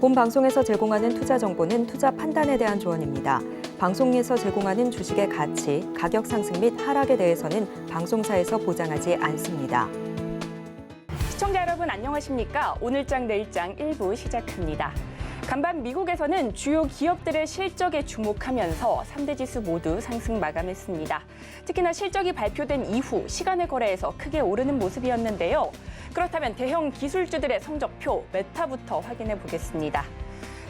본 방송에서 제공하는 투자 정보는 투자 판단에 대한 조언입니다. 방송에서 제공하는 주식의 가치, 가격 상승 및 하락에 대해서는 방송사에서 보장하지 않습니다. 시청자 여러분 안녕하십니까? 오늘장 내일장 1부 시작합니다. 간밤 미국에서는 주요 기업들의 실적에 주목하면서 3대 지수 모두 상승 마감했습니다. 특히나 실적이 발표된 이후 시간의 거래에서 크게 오르는 모습이었는데요. 그렇다면 대형 기술주들의 성적표 메타부터 확인해 보겠습니다.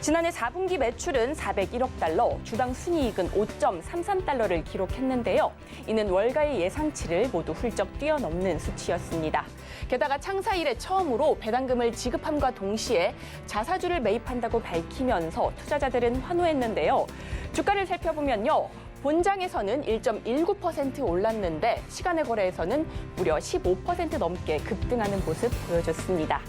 지난해 4분기 매출은 401억 달러, 주당 순이익은 5.33달러를 기록했는데요. 이는 월가의 예상치를 모두 훌쩍 뛰어넘는 수치였습니다. 게다가 창사 이래 처음으로 배당금을 지급함과 동시에 자사주를 매입한다고 밝히면서 투자자들은 환호했는데요. 주가를 살펴보면요. 본장에서는 1.19% 올랐는데 시간의 거래에서는 무려 15% 넘게 급등하는 모습 보여줬습니다.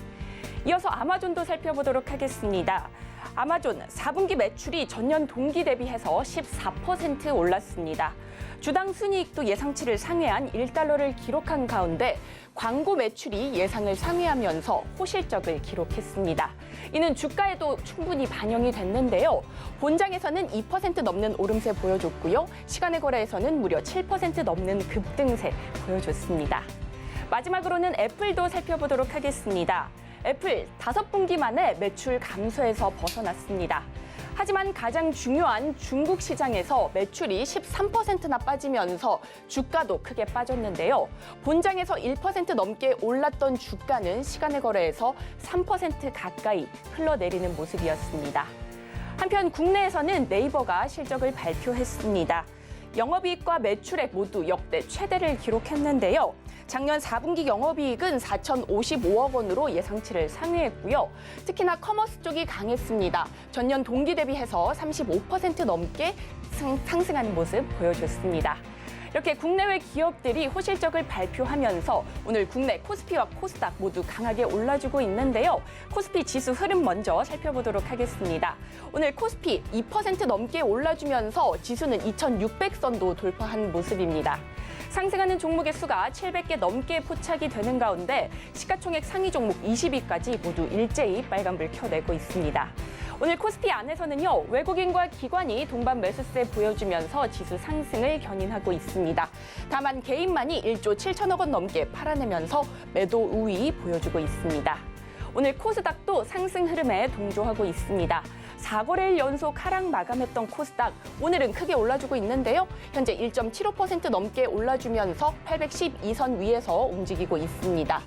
이어서 아마존도 살펴보도록 하겠습니다. 아마존 4분기 매출이 전년 동기 대비해서 14% 올랐습니다. 주당 순이익도 예상치를 상회한 1달러를 기록한 가운데 광고 매출이 예상을 상회하면서 호실적을 기록했습니다. 이는 주가에도 충분히 반영이 됐는데요. 본장에서는 2% 넘는 오름세 보여줬고요. 시간의 거래에서는 무려 7% 넘는 급등세 보여줬습니다. 마지막으로는 애플도 살펴보도록 하겠습니다. 애플 5분기 만에 매출 감소에서 벗어났습니다. 하지만 가장 중요한 중국 시장에서 매출이 13%나 빠지면서 주가도 크게 빠졌는데요. 본장에서 1% 넘게 올랐던 주가는 시간의 거래에서 3% 가까이 흘러내리는 모습이었습니다. 한편 국내에서는 네이버가 실적을 발표했습니다. 영업이익과 매출액 모두 역대 최대를 기록했는데요. 작년 4분기 영업이익은 4,055억 원으로 예상치를 상회했고요. 특히나 커머스 쪽이 강했습니다. 전년 동기 대비해서 35% 넘게 상승하는 모습 보여줬습니다. 이렇게 국내외 기업들이 호실적을 발표하면서 오늘 국내 코스피와 코스닥 모두 강하게 올라주고 있는데요. 코스피 지수 흐름 먼저 살펴보도록 하겠습니다. 오늘 코스피 2% 넘게 올라주면서 지수는 2,600선도 돌파한 모습입니다. 상승하는 종목의 수가 700개 넘게 포착이 되는 가운데 시가총액 상위 종목 20위까지 모두 일제히 빨간불 켜내고 있습니다. 오늘 코스피 안에서는요, 외국인과 기관이 동반 매수세 보여주면서 지수 상승을 견인하고 있습니다. 다만 개인만이 1조 7천억 원 넘게 팔아내면서 매도 우위 보여주고 있습니다. 오늘 코스닥도 상승 흐름에 동조하고 있습니다. 4거래일 연속 하락 마감했던 코스닥, 오늘은 크게 올라주고 있는데요. 현재 1.75% 넘게 올라주면서 812선 위에서 움직이고 있습니다.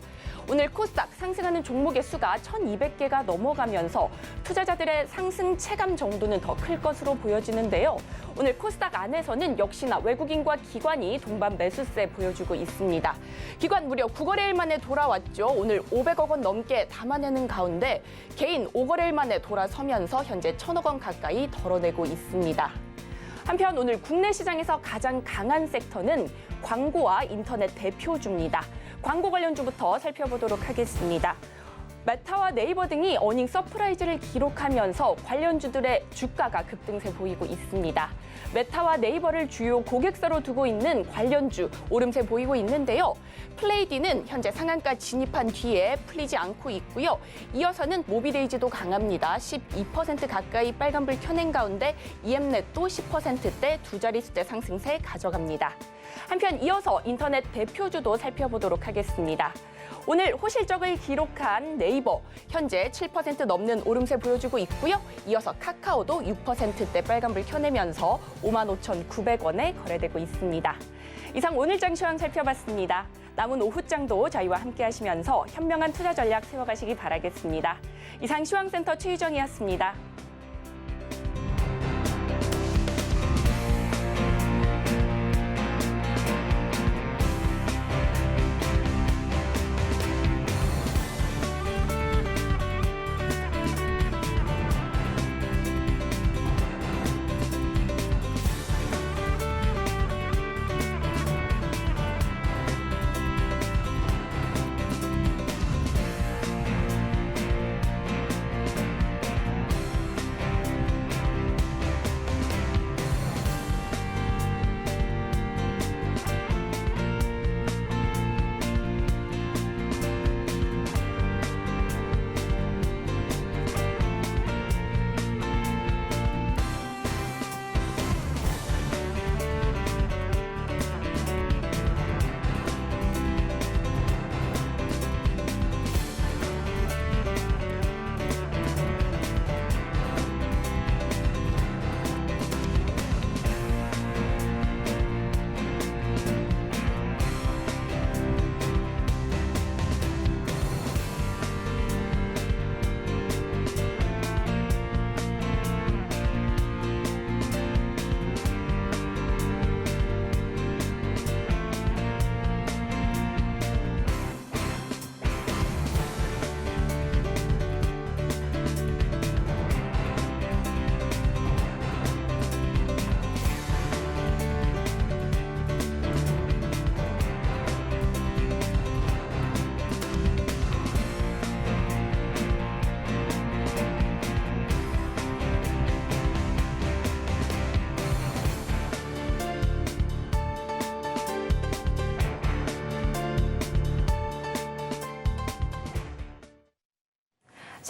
오늘 코스닥 상승하는 종목의 수가 1,200개가 넘어가면서 투자자들의 상승 체감 정도는 더 클 것으로 보여지는데요. 오늘 코스닥 안에서는 역시나 외국인과 기관이 동반 매수세 보여주고 있습니다. 기관 무려 9거래일 만에 돌아왔죠. 오늘 500억 원 넘게 담아내는 가운데 개인 5거래일 만에 돌아서면서 현재 1,000억 원 가까이 덜어내고 있습니다. 한편 오늘 국내 시장에서 가장 강한 섹터는 광고와 인터넷 대표주입니다. 광고 관련주부터 살펴보도록 하겠습니다. 메타와 네이버 등이 어닝 서프라이즈를 기록하면서 관련주들의 주가가 급등세 보이고 있습니다. 메타와 네이버를 주요 고객사로 두고 있는 관련주 오름세 보이고 있는데요. 플레이디는 현재 상한가 진입한 뒤에 풀리지 않고 있고요. 이어서는 모비데이즈도 강합니다. 12% 가까이 빨간불 켜낸 가운데 EM넷도 10%대 두 자릿수대 상승세 가져갑니다. 한편 이어서 인터넷 대표주도 살펴보도록 하겠습니다. 오늘 호실적을 기록한 네이버, 현재 7% 넘는 오름세 보여주고 있고요. 이어서 카카오도 6%대 빨간불 켜내면서 55,900원에 거래되고 있습니다. 이상 오늘장 시황 살펴봤습니다. 남은 오후장도 저희와 함께 하시면서 현명한 투자 전략 세워가시기 바라겠습니다. 이상 시황센터 최유정이었습니다.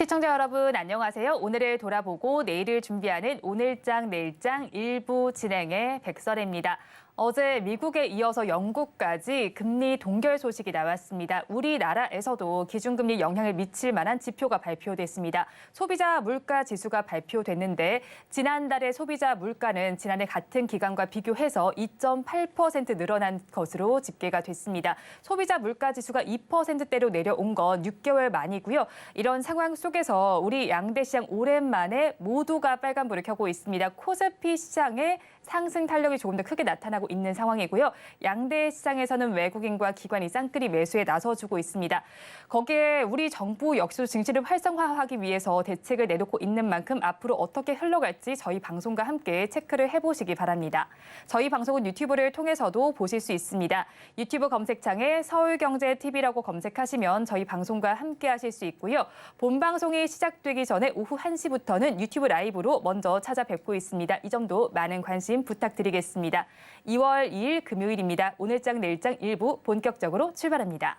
시청자 여러분 안녕하세요. 오늘을 돌아보고 내일을 준비하는 오늘장 내일장 1부 진행의 백설혜입니다. 어제 미국에 이어서 영국까지 금리 동결 소식이 나왔습니다. 우리나라에서도 기준금리 영향을 미칠 만한 지표가 발표됐습니다. 소비자 물가 지수가 발표됐는데 지난달의 소비자 물가는 지난해 같은 기간과 비교해서 2.8% 늘어난 것으로 집계가 됐습니다. 소비자 물가 지수가 2%대로 내려온 건 6개월 만이고요. 이런 상황 속에서 우리 양대 시장 오랜만에 모두가 빨간불을 켜고 있습니다. 코스피 시장의 상승 탄력이 조금 더 크게 나타나고 있는 상황이고요. 양대 시장에서는 외국인과 기관이 쌍끌이 매수에 나서주고 있습니다. 거기에 우리 정부 역시도 증시를 활성화하기 위해서 대책을 내놓고 있는 만큼 앞으로 어떻게 흘러갈지 저희 방송과 함께 체크를 해보시기 바랍니다. 저희 방송은 유튜브를 통해서도 보실 수 있습니다. 유튜브 검색창에 서울경제TV라고 검색하시면 저희 방송과 함께 하실 수 있고요. 본 방송이 시작되기 전에 오후 1시부터는 유튜브 라이브로 먼저 찾아뵙고 있습니다. 이 점도 많은 관심 부탁드리겠습니다. 2월 2일 금요일입니다. 오늘장 내일장 1부 본격적으로 출발합니다.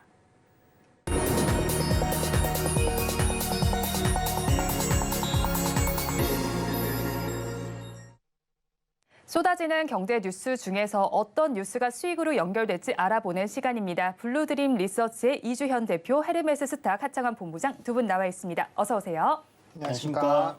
쏟아지는 경제 뉴스 중에서 어떤 뉴스가 수익으로 연결될지 알아보는 시간입니다. 블루드림 리서치의 이주현 대표, 헤르메스 스탁 하창환 본부장 두 분 나와 있습니다. 어서 오세요. 안녕하십니까.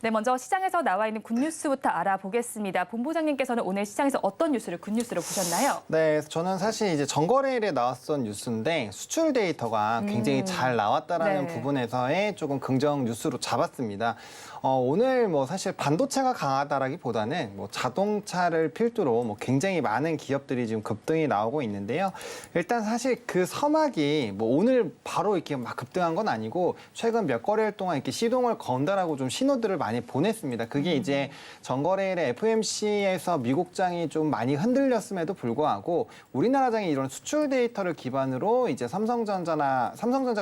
네, 먼저 시장에서 나와 있는 굿뉴스부터 알아보겠습니다. 본부장님께서는 오늘 시장에서 어떤 뉴스를 굿뉴스로 보셨나요? 네, 저는 사실 이제 전거래일에 나왔던 뉴스인데 수출 데이터가 굉장히 잘 나왔다라는 네. 부분에서의 조금 긍정 뉴스로 잡았습니다. 오늘 뭐 사실 반도체가 강하다라기보다는 뭐 자동차를 필두로 뭐 굉장히 많은 기업들이 지금 급등이 나오고 있는데요. 일단 사실 그 서막이 뭐 오늘 바로 이렇게 막 급등한 건 아니고 최근 몇 거래일 동안 이렇게 시동을 건다라고 좀 신호들을 많이 보냈습니다. 그게 이제 전거래일에 FOMC에서 미국장이 좀 많이 흔들렸음에도 불구하고 우리나라장이 이런 수출 데이터를 기반으로 이제 삼성전자가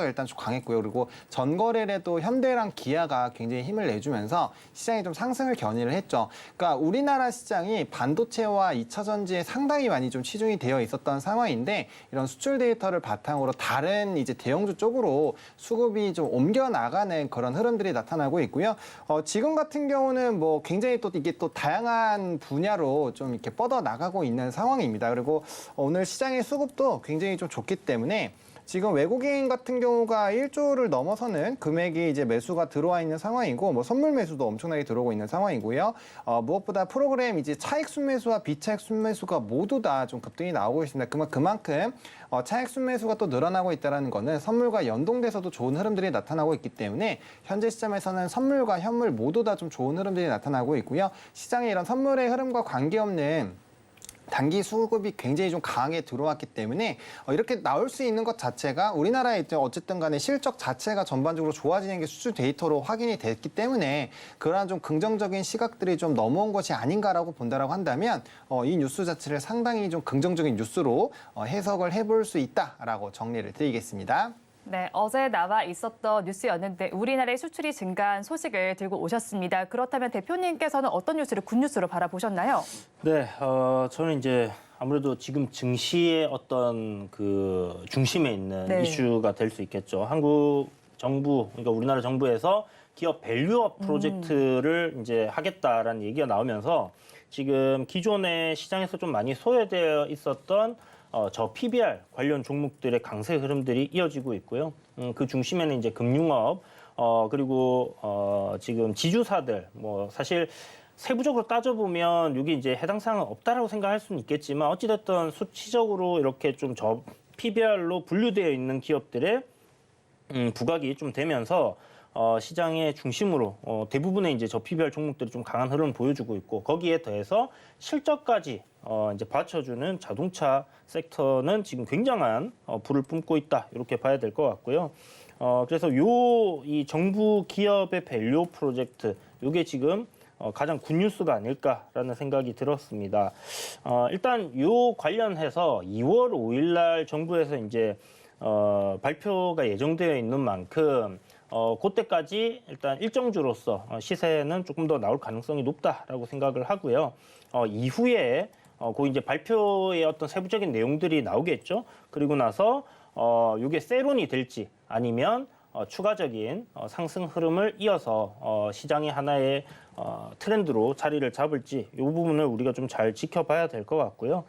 일단 좀 강했고요. 그리고 전거래일에도 현대랑 기아가 굉장히 힘을 내주면서 시장이 좀 상승을 견인을 했죠. 그러니까 우리나라 시장이 반도체와 2차 전지에 상당히 많이 좀 치중이 되어 있었던 상황인데 이런 수출 데이터를 바탕으로 다른 이제 대형주 쪽으로 수급이 좀 옮겨 나가는 그런 흐름들이 나타나고 있고요. 지금 같은 경우는 뭐 굉장히 또 이게 또 다양한 분야로 좀 이렇게 뻗어 나가고 있는 상황입니다. 그리고 오늘 시장의 수급도 굉장히 좀 좋기 때문에 지금 외국인 같은 경우가 1조를 넘어서는 금액이 이제 매수가 들어와 있는 상황이고 뭐 선물 매수도 엄청나게 들어오고 있는 상황이고요. 무엇보다 프로그램 이제 차익 순매수와 비차익 순매수가 모두 다 좀 급등이 나오고 있습니다. 그만큼 차익 순매수가 또 늘어나고 있다는 거는 선물과 연동돼서도 좋은 흐름들이 나타나고 있기 때문에 현재 시점에서는 선물과 현물 모두 다 좀 좋은 흐름들이 나타나고 있고요. 시장에 이런 선물의 흐름과 관계없는 단기 수급이 굉장히 좀 강하게 들어왔기 때문에 이렇게 나올 수 있는 것 자체가 우리나라의 어쨌든 간에 실적 자체가 전반적으로 좋아지는 게 수출 데이터로 확인이 됐기 때문에 그러한 좀 긍정적인 시각들이 좀 넘어온 것이 아닌가라고 본다라고 한다면 이 뉴스 자체를 상당히 좀 긍정적인 뉴스로 해석을 해볼 수 있다라고 정리를 드리겠습니다. 네, 어제 나와 있었던 뉴스였는데 우리나라의 수출이 증가한 소식을 들고 오셨습니다. 그렇다면 대표님께서는 어떤 뉴스를 굿뉴스로 바라보셨나요? 네, 저는 이제 아무래도 지금 증시의 어떤 그 중심에 있는 네. 이슈가 될 수 있겠죠. 한국 정부, 그러니까 우리나라 정부에서 기업 밸류업 프로젝트를 이제 하겠다라는 얘기가 나오면서 지금 기존의 시장에서 좀 많이 소외되어 있었던 저 PBR 관련 종목들의 강세 흐름들이 이어지고 있고요. 그 중심에는 이제 금융업, 그리고 지금 지주사들, 뭐 사실 세부적으로 따져보면 이게 이제 해당 사항은 없다라고 생각할 수는 있겠지만 어찌됐든 수치적으로 이렇게 좀 저 PBR로 분류되어 있는 기업들의 부각이 좀 되면서 시장의 중심으로 대부분의 이제 저 PBR 종목들이 좀 강한 흐름을 보여주고 있고 거기에 더해서 실적까지 이제 받쳐주는 자동차 섹터는 지금 굉장한 불을 뿜고 있다 이렇게 봐야 될 것 같고요. 그래서 이 정부 기업의 밸류 프로젝트 이게 지금 가장 굿뉴스가 아닐까라는 생각이 들었습니다. 일단 요 관련해서 2월 5일 날 정부에서 이제 발표가 예정되어 있는 만큼 그때까지 일단 일정주로서 시세는 조금 더 나올 가능성이 높다라고 생각을 하고요. 이후에 그 이제 발표의 어떤 세부적인 내용들이 나오겠죠. 그리고 나서 이게 세론이 될지 아니면 추가적인 상승 흐름을 이어서 시장이 하나의 트렌드로 자리를 잡을지 이 부분을 우리가 좀 잘 지켜봐야 될 것 같고요.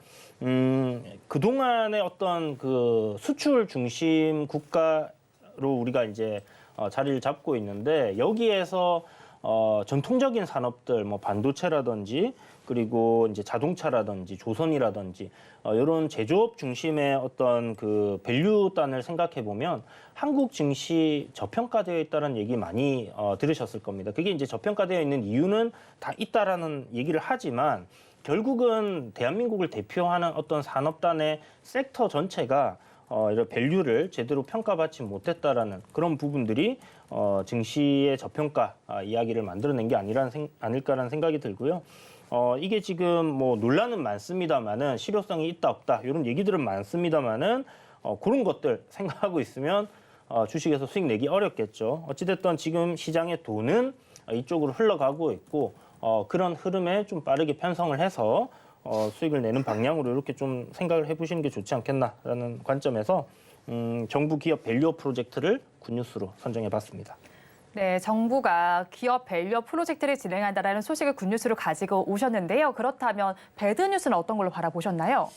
그동안의 어떤 그 수출 중심 국가로 우리가 이제 자리를 잡고 있는데 여기에서 전통적인 산업들, 뭐 반도체라든지 그리고 이제 자동차라든지 조선이라든지 이런 제조업 중심의 어떤 그 밸류단을 생각해 보면 한국 증시 저평가되어 있다는 얘기 많이 들으셨을 겁니다. 그게 이제 저평가되어 있는 이유는 다 있다라는 얘기를 하지만 결국은 대한민국을 대표하는 어떤 산업단의 섹터 전체가 이런 밸류를 제대로 평가받지 못했다라는 그런 부분들이 증시의 저평가 이야기를 만들어낸 게 아닐까라는 생각이 들고요. 이게 지금 뭐 논란은 많습니다만은 실효성이 있다 없다 이런 얘기들은 많습니다만은 그런 것들 생각하고 있으면 주식에서 수익 내기 어렵겠죠. 어찌됐든 지금 시장의 돈은 이쪽으로 흘러가고 있고 그런 흐름에 좀 빠르게 편성을 해서 수익을 내는 방향으로 이렇게 좀 생각을 해보시는 게 좋지 않겠나라는 관점에서 정부 기업 밸류업 프로젝트를 굿뉴스로 선정해봤습니다. 네, 정부가 기업 밸류업 프로젝트를 진행한다라는 소식을 굿뉴스로 가지고 오셨는데요. 그렇다면 배드뉴스는 어떤 걸로 바라보셨나요?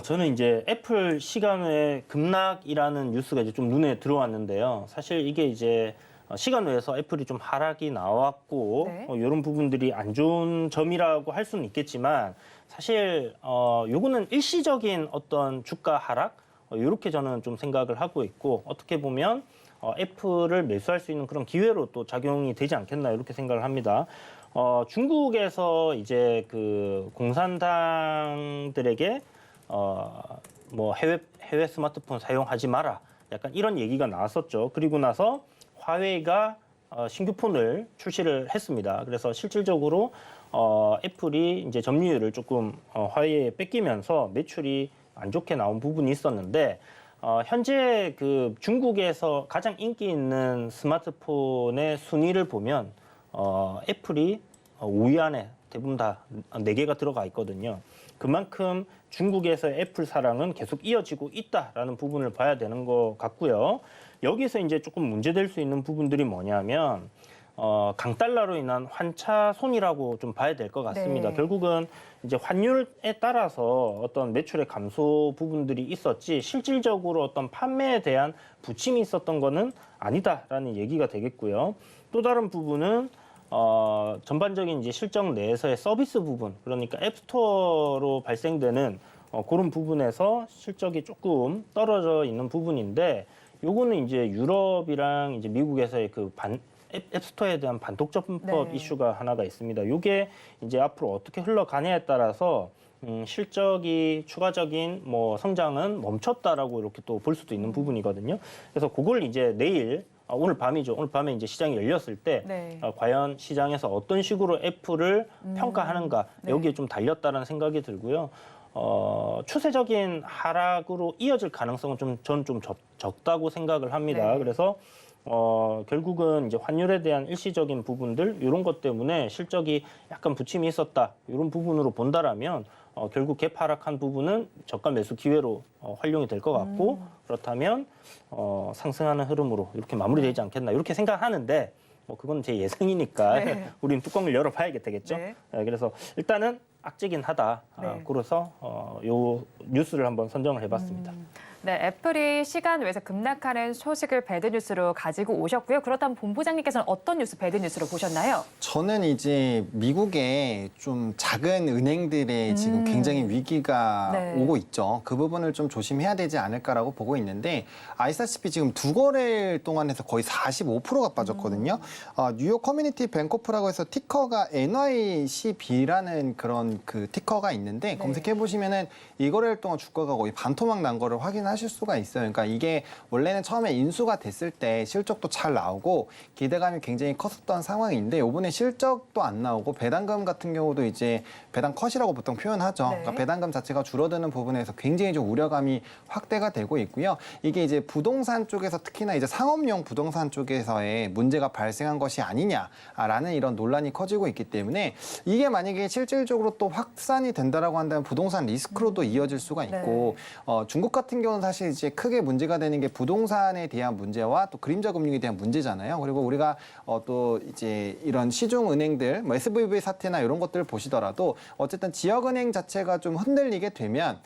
저는 이제 애플 시간외 급락이라는 뉴스가 이제 좀 눈에 들어왔는데요. 사실 이게 이제 시간외에서 애플이 좀 하락이 나왔고 네. 이런 부분들이 안 좋은 점이라고 할 수는 있겠지만 사실 요거는 일시적인 어떤 주가 하락 이렇게 저는 좀 생각을 하고 있고 어떻게 보면 애플을 매수할 수 있는 그런 기회로 또 작용이 되지 않겠나 이렇게 생각을 합니다. 중국에서 이제 그 공산당들에게 뭐 해외 스마트폰 사용하지 마라 약간 이런 얘기가 나왔었죠. 그리고 나서 화웨이가 신규 폰을 출시를 했습니다. 그래서 실질적으로 애플이 이제 점유율을 조금 화웨이에 뺏기면서 매출이 안 좋게 나온 부분이 있었는데 현재 그 중국에서 가장 인기 있는 스마트폰의 순위를 보면 애플이 5위 안에 대부분 다 4개가 들어가 있거든요. 그만큼 중국에서의 애플 사랑은 계속 이어지고 있다라는 부분을 봐야 되는 것 같고요. 여기서 이제 조금 문제될 수 있는 부분들이 뭐냐면 강달러로 인한 환차손이라고 좀 봐야 될 것 같습니다. 네. 결국은 이제 환율에 따라서 어떤 매출의 감소 부분들이 있었지 실질적으로 어떤 판매에 대한 부침이 있었던 거는 아니다라는 얘기가 되겠고요. 또 다른 부분은 전반적인 이제 실적 내에서의 서비스 부분, 그러니까 앱스토어로 발생되는 그런 부분에서 실적이 조금 떨어져 있는 부분인데, 요거는 이제 유럽이랑 이제 미국에서의 그 앱스토어에 대한 반독점법 네. 이슈가 하나가 있습니다. 요게 이제 앞으로 어떻게 흘러가냐에 따라서 실적이 추가적인 뭐 성장은 멈췄다라고 이렇게 또 볼 수도 있는 부분이거든요. 그래서 그걸 이제 내일 오늘 밤이죠. 오늘 밤에 이제 시장이 열렸을 때 네. 과연 시장에서 어떤 식으로 애플을 평가하는가 네. 여기에 좀 달렸다는 생각이 들고요. 추세적인 하락으로 이어질 가능성은 저는 좀 적다고 생각을 합니다. 네. 그래서 결국은 이제 환율에 대한 일시적인 부분들 이런 것 때문에 실적이 약간 부침이 있었다 이런 부분으로 본다라면 결국 갭 하락한 부분은 저가 매수 기회로 활용이 될 것 같고 그렇다면 상승하는 흐름으로 이렇게 마무리되지 않겠나 이렇게 생각하는데 뭐 그건 제 예상이니까 네. 우린 뚜껑을 열어봐야 되겠죠. 네. 그래서 일단은 악재긴 하다. 네. 그래서 요 뉴스를 한번 선정을 해봤습니다. 네, 애플이 시간 외에서 급락하는 소식을 배드뉴스로 가지고 오셨고요. 그렇다면 본부장님께서는 어떤 뉴스 배드뉴스로 보셨나요? 저는 이제 미국의 좀 작은 은행들의 지금 굉장히 위기가 네. 오고 있죠. 그 부분을 좀 조심해야 되지 않을까라고 보고 있는데 아시다시피 지금 두 거래일 동안 해서 거의 45%가 빠졌거든요. 뉴욕 커뮤니티 뱅코프라고 해서 티커가 NYCB라는 그런 그 티커가 있는데 검색해 보시면은 이 거래일 동안 주가가 거의 반토막 난 거를 확인하실 수가 있어요. 그러니까 이게 원래는 처음에 인수가 됐을 때 실적도 잘 나오고 기대감이 굉장히 컸었던 상황인데 이번에 실적도 안 나오고 배당금 같은 경우도 이제 배당 컷이라고 보통 표현하죠. 네. 그러니까 배당금 자체가 줄어드는 부분에서 굉장히 좀 우려감이 확대가 되고 있고요. 이게 이제 부동산 쪽에서 특히나 이제 상업용 부동산 쪽에서의 문제가 발생한 것이 아니냐라는 이런 논란이 커지고 있기 때문에 이게 만약에 실질적으로 또 또 확산이 된다라고 한다면 부동산 리스크로도 이어질 수가 있고 중국 같은 경우는 사실 이제 크게 문제가 되는 게 부동산에 대한 문제와 또 그림자 금융에 대한 문제잖아요. 그리고 우리가 또 이제 이런 시중 은행들, 뭐 SVB 사태나 이런 것들을 보시더라도 어쨌든 지역은행 자체가 좀 흔들리게 되면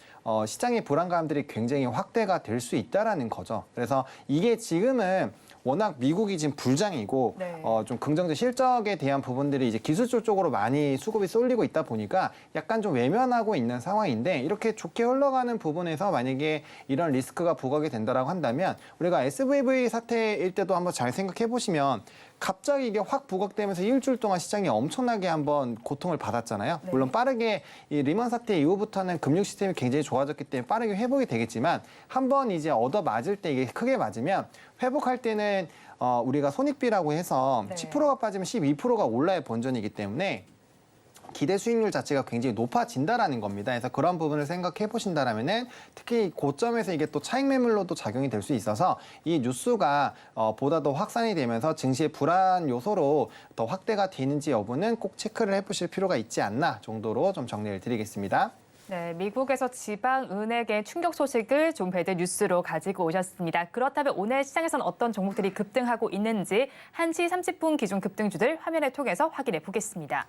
시장의 불안감들이 굉장히 확대가 될 수 있다라는 거죠. 그래서 이게 지금은 워낙 미국이 지금 불장이고 좀 긍정적 실적에 대한 부분들이 이제 기술적 쪽으로 많이 수급이 쏠리고 있다 보니까 약간 좀 외면하고 있는 상황인데 이렇게 좋게 흘러가는 부분에서 만약에 이런 리스크가 부각이 된다라고 한다면 우리가 SVB 사태일 때도 한번 잘 생각해 보시면 갑자기 이게 확 부각되면서 일주일 동안 시장이 엄청나게 한번 고통을 받았잖아요. 물론 빠르게 이 리먼 사태 이후부터는 금융 시스템이 굉장히 좋아졌기 때문에 빠르게 회복이 되겠지만 한번 이제 얻어 맞을 때 이게 크게 맞으면 회복할 때는 우리가 손익비라고 해서 10%가 빠지면 12%가 올라야 본전이기 때문에 기대 수익률 자체가 굉장히 높아진다라는 겁니다. 그래서 그런 부분을 생각해 보신다라면은 특히 고점에서 이게 또 차익 매물로도 작용이 될 수 있어서 이 뉴스가 보다 더 확산이 되면서 증시의 불안 요소로 더 확대가 되는지 여부는 꼭 체크를 해보실 필요가 있지 않나 정도로 좀 정리를 드리겠습니다. 네, 미국에서 지방 은행의 충격 소식을 존베드 뉴스로 가지고 오셨습니다. 그렇다면 오늘 시장에서는 어떤 종목들이 급등하고 있는지 1시 30분 기준 급등주들 화면을 통해서 확인해 보겠습니다.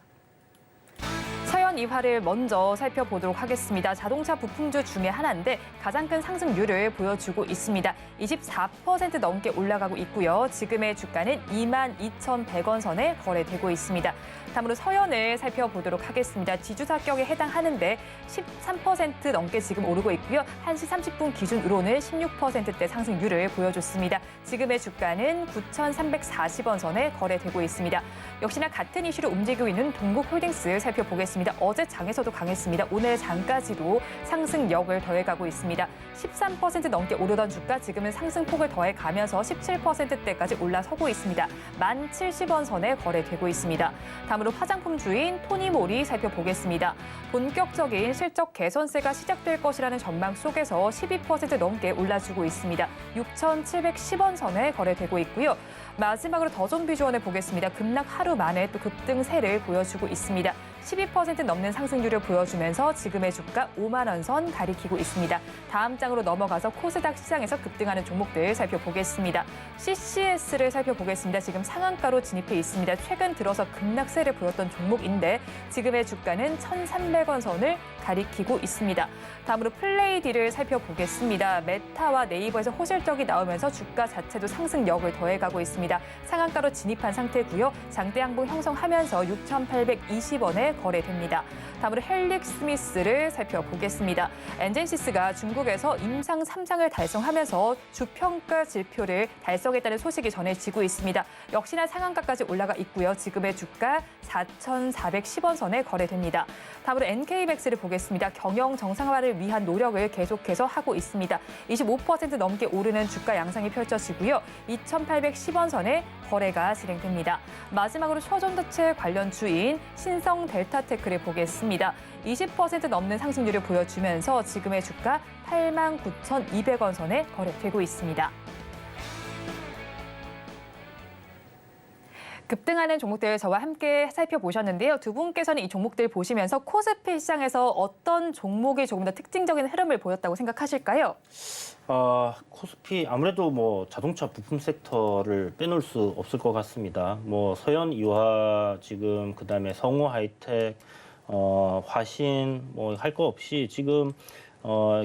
서현 이화를 먼저 살펴보도록 하겠습니다. 자동차 부품주 중에 하나인데 가장 큰 상승률을 보여주고 있습니다. 24% 넘게 올라가고 있고요. 지금의 주가는 22,100원 선에 거래되고 있습니다. 다음으로 서현을 살펴보도록 하겠습니다. 지주사격에 해당하는데 13% 넘게 지금 오르고 있고요. 1시 30분 기준으로는 16%대 상승률을 보여줬습니다. 지금의 주가는 9,340원 선에 거래되고 있습니다. 역시나 같은 이슈로 움직이고 있는 동국홀딩스 살펴보겠습니다. 어제 장에서도 강했습니다. 오늘 장까지도 상승력을 더해가고 있습니다. 13% 넘게 오르던 주가 지금은 상승폭을 더해가면서 17%대까지 올라서고 있습니다. 1,070원 선에 거래되고 있습니다. 다음으로 화장품주인 토니모리 살펴보겠습니다. 본격적인 실적 개선세가 시작될 것이라는 전망 속에서 12% 넘게 올라주고 있습니다. 6,710원 선에 거래되고 있고요. 마지막으로 더존비주얼을 보겠습니다. 급락 하루 만에 또 급등세를 보여주고 있습니다. 12% 넘는 상승률을 보여주면서 지금의 주가 5만 원 선 가리키고 있습니다. 다음 장으로 넘어가서 코스닥 시장에서 급등하는 종목들 살펴보겠습니다. CCS를 살펴보겠습니다. 지금 상한가로 진입해 있습니다. 최근 들어서 급락세를 보였던 종목인데 지금의 주가는 1,300원 선을 가리키고 있습니다. 다음으로 플레이디를 살펴보겠습니다. 메타와 네이버에서 호실적이 나오면서 주가 자체도 상승력을 더해가고 있습니다. 상한가로 진입한 상태고요. 장대 양봉 형성하면서 6,820원에 거래됩니다. 다음으로 헬릭스미스를 살펴보겠습니다. 엔젠시스가 중국에서 임상 3상을 달성하면서 주평가 지표를 달성했다는 소식이 전해지고 있습니다. 역시나 상한가까지 올라가 있고요. 지금의 주가 4,410원 선에 거래됩니다. 다음으로 NK맥스를 보겠습니다. 경영 정상화를 위한 노력을 계속해서 하고 있습니다. 25% 넘게 오르는 주가 양상이 펼쳐지고요. 2,810원 선에 거래가 진행됩니다. 마지막으로 초전도체 관련 주인 신성 델타테크를 보겠습니다. 20% 넘는 상승률을 보여주면서 지금의 주가 89,200원 선에 거래되고 있습니다. 급등하는 종목들 저와 함께 살펴보셨는데요. 두 분께서는 이 종목들 보시면서 코스피 시장에서 어떤 종목이 조금 더 특징적인 흐름을 보였다고 생각하실까요? 코스피 아무래도 뭐 자동차 부품 섹터를 빼놓을 수 없을 것 같습니다. 뭐 서현 이화 지금 그다음에 성우 하이텍, 화신 뭐 할 거 없이 지금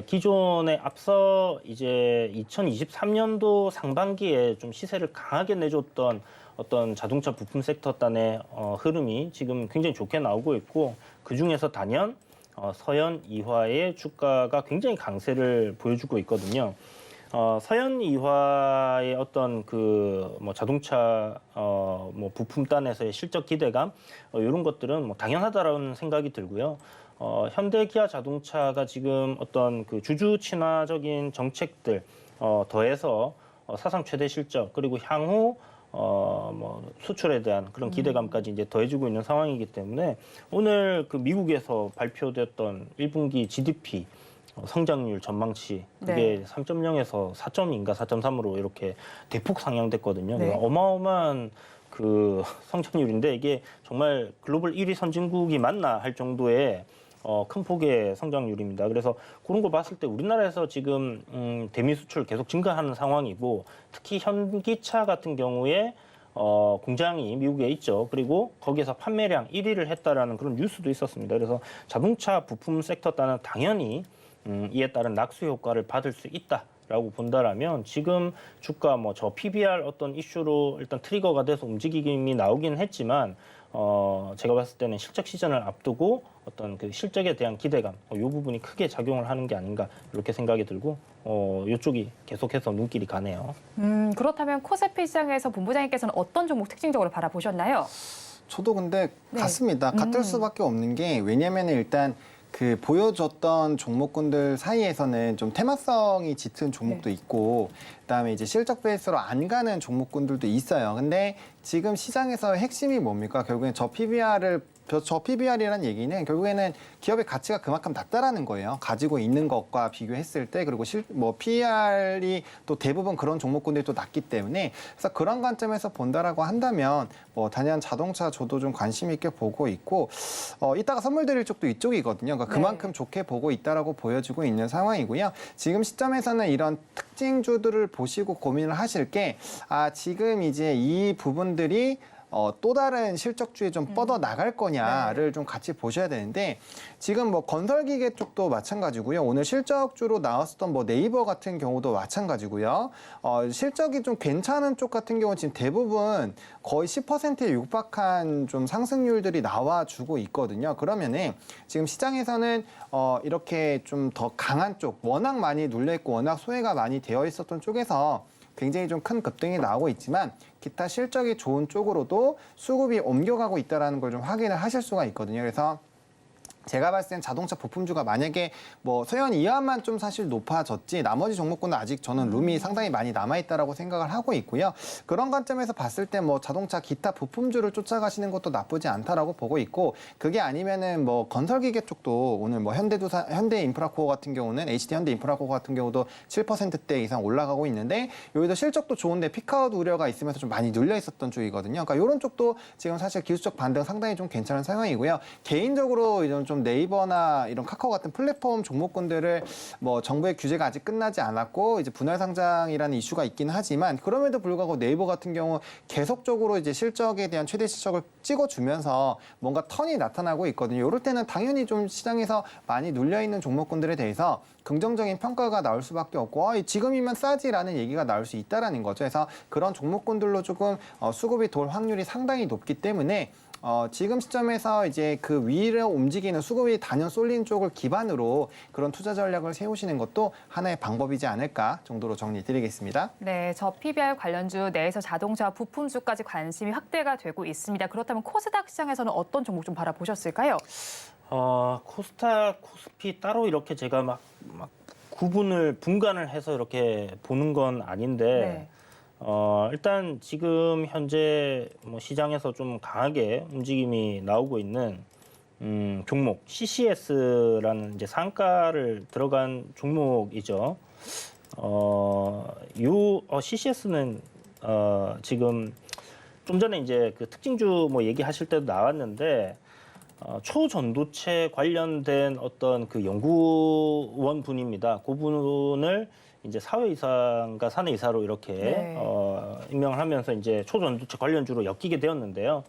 기존에 앞서 이제 2023년도 상반기에 좀 시세를 강하게 내줬던 어떤 자동차 부품 섹터 단의 흐름이 지금 굉장히 좋게 나오고 있고 그중에서 단연 서현 이화의 주가가 굉장히 강세를 보여주고 있거든요. 서현 이화의 어떤 그 뭐 자동차 뭐 부품 단에서의 실적 기대감 이런 것들은 뭐 당연하다라는 생각이 들고요. 현대 기아 자동차가 지금 어떤 그 주주 친화적인 정책들 더해서 사상 최대 실적 그리고 향후 뭐 수출에 대한 그런 기대감까지 이제 더해지고 있는 상황이기 때문에 오늘 그 미국에서 발표됐던 1분기 GDP 성장률 전망치 그게 3.0에서 4.2인가 4.3으로 이렇게 대폭 상향됐거든요. 네. 어마어마한 그 성장률인데 이게 정말 글로벌 1위 선진국이 맞나 할 정도의 큰 폭의 성장률입니다. 그래서 그런 걸 봤을 때 우리나라에서 지금 대미 수출 계속 증가하는 상황이고 특히 현기차 같은 경우에 공장이 미국에 있죠. 그리고 거기에서 판매량 1위를 했다라는 그런 뉴스도 있었습니다. 그래서 자동차 부품 섹터 따는 당연히 이에 따른 낙수 효과를 받을 수 있다라고 본다라면 지금 주가 뭐 저 PBR 어떤 이슈로 일단 트리거가 돼서 움직임이 나오긴 했지만 제가 봤을 때는 실적 시즌을 앞두고 어떤 그 실적에 대한 기대감, 이 부분이 크게 작용을 하는 게 아닌가 이렇게 생각이 들고 이쪽이 계속해서 눈길이 가네요. 그렇다면 코스피 시장에서 본부장님께서는 어떤 종목 특징적으로 바라보셨나요? 저도 근데 네. 같습니다. 같을 수밖에 없는 게 왜냐면은 일단 그 보여줬던 종목군들 사이에서는 좀 테마성이 짙은 종목도 있고 그다음에 이제 실적 베이스로 안 가는 종목군들도 있어요. 근데 지금 시장에서 핵심이 뭡니까? 결국엔 저 PBR이라는 얘기는 결국에는 기업의 가치가 그만큼 낮다라는 거예요. 가지고 있는 것과 비교했을 때 그리고 PR이 또 대부분 그런 종목군들이 또 낮기 때문에 그래서 그런 관점에서 본다라고 한다면 뭐 단연 자동차 저도 좀 관심 있게 보고 있고 이따가 선물 드릴 쪽도 이쪽이거든요. 그러니까 그만큼 좋게 보고 있다라고 보여지고 있는 상황이고요. 지금 시점에서는 이런 특징주들을 보시고 고민을 하실 게 지금 이제 이 부분들이 또 다른 실적주에 좀 뻗어 나갈 거냐를 좀 같이 보셔야 되는데 지금 뭐 건설기계 쪽도 마찬가지고요. 오늘 실적주로 나왔었던 뭐 네이버 같은 경우도 마찬가지고요. 실적이 좀 괜찮은 쪽 같은 경우는 지금 대부분 거의 10%에 육박한 좀 상승률들이 나와주고 있거든요. 그러면은 지금 시장에서는 이렇게 좀 더 강한 쪽, 워낙 많이 눌려있고 워낙 소외가 많이 되어 있었던 쪽에서 굉장히 좀 큰 급등이 나오고 있지만 기타 실적이 좋은 쪽으로도 수급이 옮겨가고 있다는 걸 좀 확인을 하실 수가 있거든요. 그래서 제가 봤을 땐 자동차 부품주가 만약에 뭐 서현 이하만 좀 사실 높아졌지 나머지 종목군은 아직 저는 룸이 상당히 많이 남아있다라고 생각을 하고 있고요. 그런 관점에서 봤을 때 뭐 자동차 기타 부품주를 쫓아가시는 것도 나쁘지 않다라고 보고 있고 그게 아니면은 뭐 건설기계 쪽도 오늘 뭐 현대인프라코어 같은 경우는 HD 현대인프라코어 같은 경우도 7%대 이상 올라가고 있는데 여기도 실적도 좋은데 피크아웃 우려가 있으면서 좀 많이 눌려 있었던 쪽이거든요. 그러니까 이런 쪽도 지금 사실 기술적 반등 상당히 좀 괜찮은 상황이고요. 개인적으로 이런 좀 네이버나 이런 카카오 같은 플랫폼 종목군들을 뭐 정부의 규제가 아직 끝나지 않았고 이제 분할 상장이라는 이슈가 있긴 하지만 그럼에도 불구하고 네이버 같은 경우 계속적으로 이제 실적에 대한 최대 실적을 찍어주면서 뭔가 턴이 나타나고 있거든요. 이럴 때는 당연히 좀 시장에서 많이 눌려 있는 종목군들에 대해서 긍정적인 평가가 나올 수밖에 없고 지금이면 싸지라는 얘기가 나올 수 있다라는 거죠. 그래서 그런 종목군들로 조금 수급이 돌 확률이 상당히 높기 때문에 지금 시점에서 이제 그 위로 움직이는 수급이 단연 쏠린 쪽을 기반으로 그런 투자 전략을 세우시는 것도 하나의 방법이지 않을까 정도로 정리드리겠습니다. 네, 저 PBR 관련주 내에서 자동차 부품주까지 관심이 확대가 되고 있습니다. 그렇다면 코스닥 시장에서는 어떤 종목 좀 바라보셨을까요? 코스닥, 코스피 따로 이렇게 제가 막 분간을 해서 이렇게 보는 건 아닌데 일단 지금 현재 뭐 시장에서 좀 강하게 움직임이 나오고 있는 종목 CCS라는 이제 상가를 들어간 종목이죠. CCS는 지금 좀 전에 이제 그 특징주 뭐 얘기하실 때도 나왔는데 초전도체 관련된 어떤 그 연구원 분입니다. 그 분을 이제 사회이사인가 사내이사로 이렇게 임명을 하면서 이제 초전도체 관련주로 엮이게 되었는데요.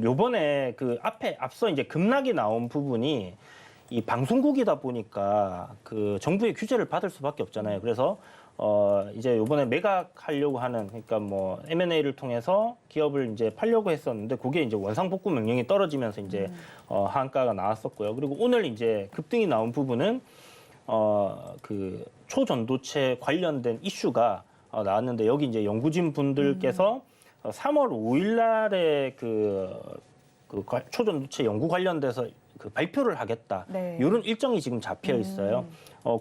요번에 그 앞서 이제 급락이 나온 부분이 이 방송국이다 보니까 그 정부의 규제를 받을 수밖에 없잖아요. 그래서 이제 요번에 매각하려고 하는 그러니까 뭐 M&A를 통해서 기업을 이제 팔려고 했었는데 그게 이제 원상복구 명령이 떨어지면서 이제 하한가가 나왔었고요. 그리고 오늘 이제 급등이 나온 부분은 그 초전도체 관련된 이슈가 나왔는데 여기 이제 연구진 분들께서 3월 5일 날에 그 초전도체 연구 관련돼서 그 발표를 하겠다. 이런 일정이 지금 잡혀 있어요.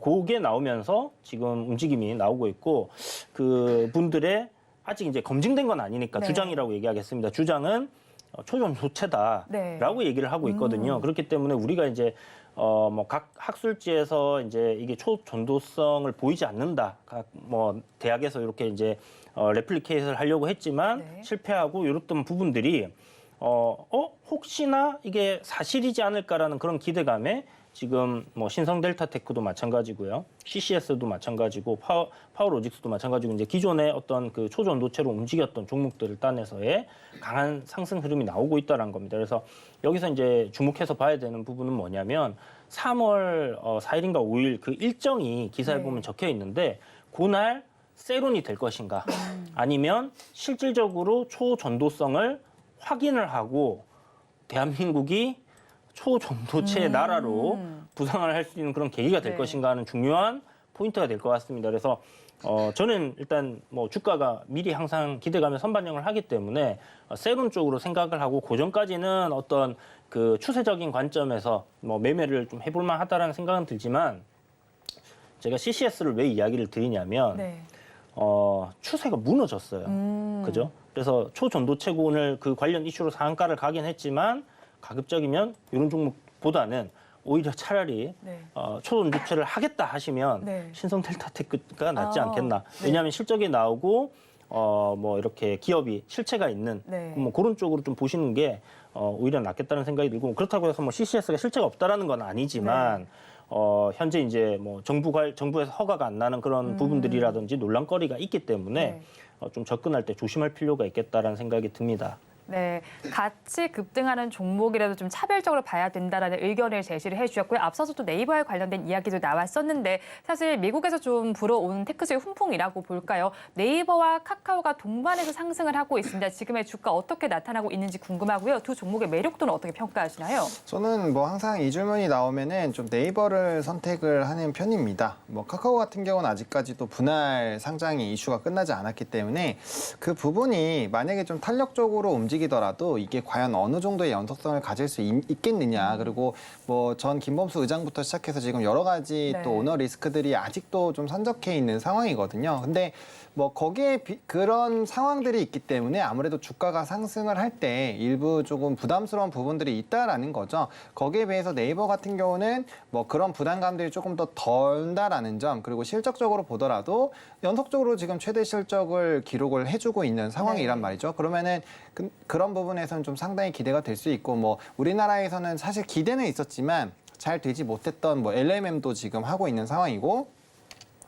그게 나오면서 지금 움직임이 나오고 있고 그 분들의 아직 이제 검증된 건 아니니까 주장이라고 얘기하겠습니다. 주장은 초전도체다라고 얘기를 하고 있거든요. 그렇기 때문에 우리가 이제 뭐 각 학술지에서 이제 이게 초전도성을 보이지 않는다. 각 뭐 대학에서 이렇게 이제 레플리케이트를 하려고 했지만 실패하고 이랬던 부분들이 혹시나 이게 사실이지 않을까라는 그런 기대감에 지금 뭐 신성 델타테크도 마찬가지고요. CCS도 마찬가지고 파워로직스도 마찬가지고 이제 기존의 어떤 그 초전도체로 움직였던 종목들을 따내서의 강한 상승 흐름이 나오고 있다는 겁니다. 그래서 여기서 이제 주목해서 봐야 되는 부분은 뭐냐면 3월 4일인가 5일 그 일정이 기사에 네. 보면 적혀 있는데 그날 세론이 될 것인가 아니면 실질적으로 초전도성을 확인을 하고 대한민국이 초전도체의 나라로 부상을 할 수 있는 그런 계기가 될 네. 것인가 하는 중요한 포인트가 될 것 같습니다. 그래서 저는 일단 뭐 주가가 미리 항상 기대감에 선반영을 하기 때문에 세론 쪽으로 생각을 하고 고전까지는 어떤 그 추세적인 관점에서 뭐 매매를 좀 해볼 만하다라는 생각은 들지만 제가 CCS를 왜 이야기를 드리냐면 네. 추세가 무너졌어요. 그죠? 그래서 초전도체고 오늘 그 관련 이슈로 상한가를 가긴 했지만 가급적이면 이런 종목보다는 오히려 차라리 네. 초전도체를 하겠다 하시면 네. 신성 델타테크가 낫지 아, 않겠나. 네. 왜냐하면 실적이 나오고 뭐 이렇게 기업이 실체가 있는 네. 뭐 그런 쪽으로 좀 보시는 게 오히려 낫겠다는 생각이 들고 그렇다고 해서 뭐 CCS가 실체가 없다라는 건 아니지만 현재 이제 뭐 정부에서 허가가 안 나는 그런 부분들이라든지 논란거리가 있기 때문에 네. 좀 접근할 때 조심할 필요가 있겠다라는 생각이 듭니다. 네, 같이 급등하는 종목이라도 좀 차별적으로 봐야 된다라는 의견을 제시를 해주셨고요. 앞서서 또 네이버에 관련된 이야기도 나왔었는데 사실 미국에서 좀 불어온 테크수의 훈풍이라고 볼까요? 네이버와 카카오가 동반해서 상승을 하고 있습니다. 지금의 주가 어떻게 나타나고 있는지 궁금하고요. 두 종목의 매력도는 어떻게 평가하시나요? 저는 뭐 항상 이 질문이 나오면은 좀 네이버를 선택을 하는 편입니다. 뭐 카카오 같은 경우는 아직까지도 분할 상장이 이슈가 끝나지 않았기 때문에 그 부분이 만약에 좀 탄력적으로 움직이더라도 이게 과연 어느 정도의 연속성을 가질 수 있겠느냐. 그리고 뭐 전 김범수 의장부터 시작해서 지금 여러 가지 네. 또 오너 리스크들이 아직도 좀 산적해 있는 상황이거든요. 근데 뭐 거기에 그런 상황들이 있기 때문에 아무래도 주가가 상승을 할 때 일부 조금 부담스러운 부분들이 있다라는 거죠. 거기에 비해서 네이버 같은 경우는 뭐 그런 부담감들이 조금 더 덜다라는 점, 그리고 실적적으로 보더라도 연속적으로 지금 최대 실적을 기록을 해주고 있는 상황이란 네. 말이죠. 그러면은 그런 부분에서는 좀 상당히 기대가 될 수 있고, 뭐 우리나라에서는 사실 기대는 있었지만 잘 되지 못했던 뭐 LMM도 지금 하고 있는 상황이고,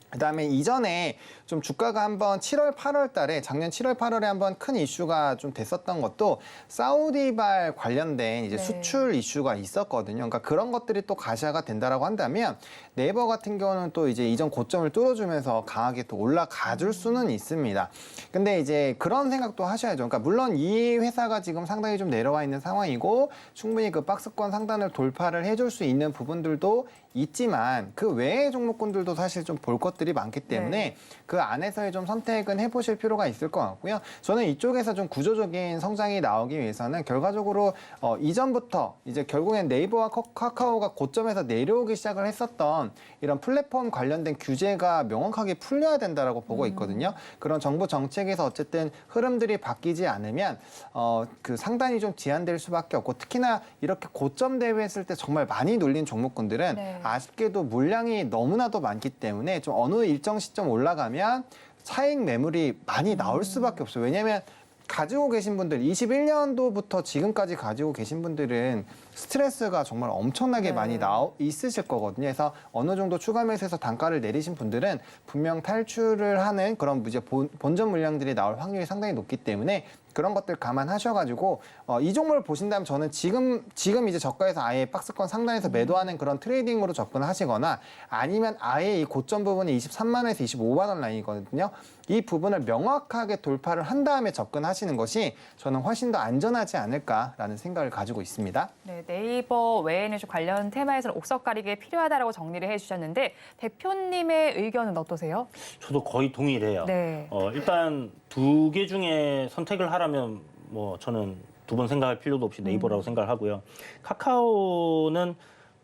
그다음에 이전에 좀 주가가 한번 7월, 8월 달에 작년 7월, 8월에 한번 큰 이슈가 좀 됐었던 것도 사우디발 관련된 이제 네. 수출 이슈가 있었거든요. 그러니까 그런 것들이 또 가시화가 된다라고 한다면 네이버 같은 경우는 또 이제 이전 고점을 뚫어주면서 강하게 또 올라가 줄 수는 있습니다. 근데 이제 그런 생각도 하셔야죠. 그러니까 물론 이 회사가 지금 상당히 좀 내려와 있는 상황이고 충분히 그 박스권 상단을 돌파를 해줄 수 있는 부분들도 있지만 그 외의 종목군들도 사실 좀 볼 것들이 많기 때문에 네. 그 안에서의 좀 선택은 해보실 필요가 있을 것 같고요. 저는 이쪽에서 좀 구조적인 성장이 나오기 위해서는 결과적으로 이전부터 이제 결국엔 네이버와 카카오가 고점에서 내려오기 시작을 했었던 이런 플랫폼 관련된 규제가 명확하게 풀려야 된다라고 보고 있거든요. 그런 정부 정책에서 어쨌든 흐름들이 바뀌지 않으면 그 상단이 좀 제한될 수밖에 없고, 특히나 이렇게 고점 대비했을 때 정말 많이 눌린 종목군들은 네. 아쉽게도 물량이 너무나도 많기 때문에 좀 어느 일정 시점 올라가면 차익 매물이 많이 나올 수밖에 없어요. 왜냐하면 가지고 계신 분들, 21년도부터 지금까지 가지고 계신 분들은 스트레스가 정말 엄청나게 네. 많이 있으실 거거든요. 그래서 어느 정도 추가 매수해서 단가를 내리신 분들은 분명 탈출을 하는 그런 이제 본전 물량들이 나올 확률이 상당히 높기 때문에 그런 것들 감안하셔가지고 이 종목을 보신다면 저는 지금 이제 저가에서 아예 박스권 상단에서 매도하는 그런 트레이딩으로 접근하시거나, 아니면 아예 이 고점 부분이 23만 원에서 25만 원 라인이거든요. 이 부분을 명확하게 돌파를 한 다음에 접근하시는 것이 저는 훨씬 더 안전하지 않을까라는 생각을 가지고 있습니다. 네, 네이버 외에는 좀 관련 테마에서는 옥석 가리기에 필요하다라고 정리를 해주셨는데 대표님의 의견은 어떠세요? 저도 거의 동일해요. 네. 일단 두 개 중에 선택을 하라면 뭐 저는 두 번 생각할 필요도 없이 네이버라고 생각을 하고요. 카카오는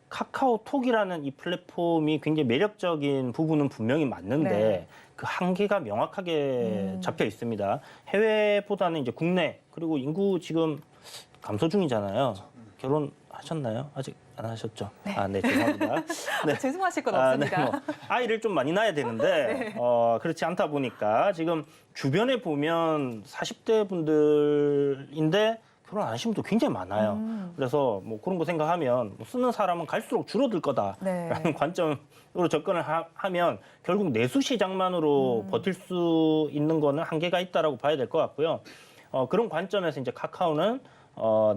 카카오톡이라는 이 플랫폼이 굉장히 매력적인 부분은 분명히 맞는데 네. 그 한계가 명확하게 잡혀 있습니다. 해외보다는 이제 국내, 그리고 인구 지금 감소 중이잖아요. 결혼하셨나요? 아직 안 하셨죠? 네. 아, 네, 죄송합니다. 네. 죄송하실 건 없습니다. 네, 뭐 아이를 좀 많이 낳아야 되는데 그렇지 않다 보니까 지금 주변에 보면 40대 분들인데 결혼 안 하신 분도 굉장히 많아요. 그래서 뭐 그런 거 생각하면 뭐 쓰는 사람은 갈수록 줄어들 거다라는 네. 관점으로 접근을 하면 결국 내수 시장만으로 버틸 수 있는 거는 한계가 있다라고 봐야 될 것 같고요. 그런 관점에서 이제 카카오는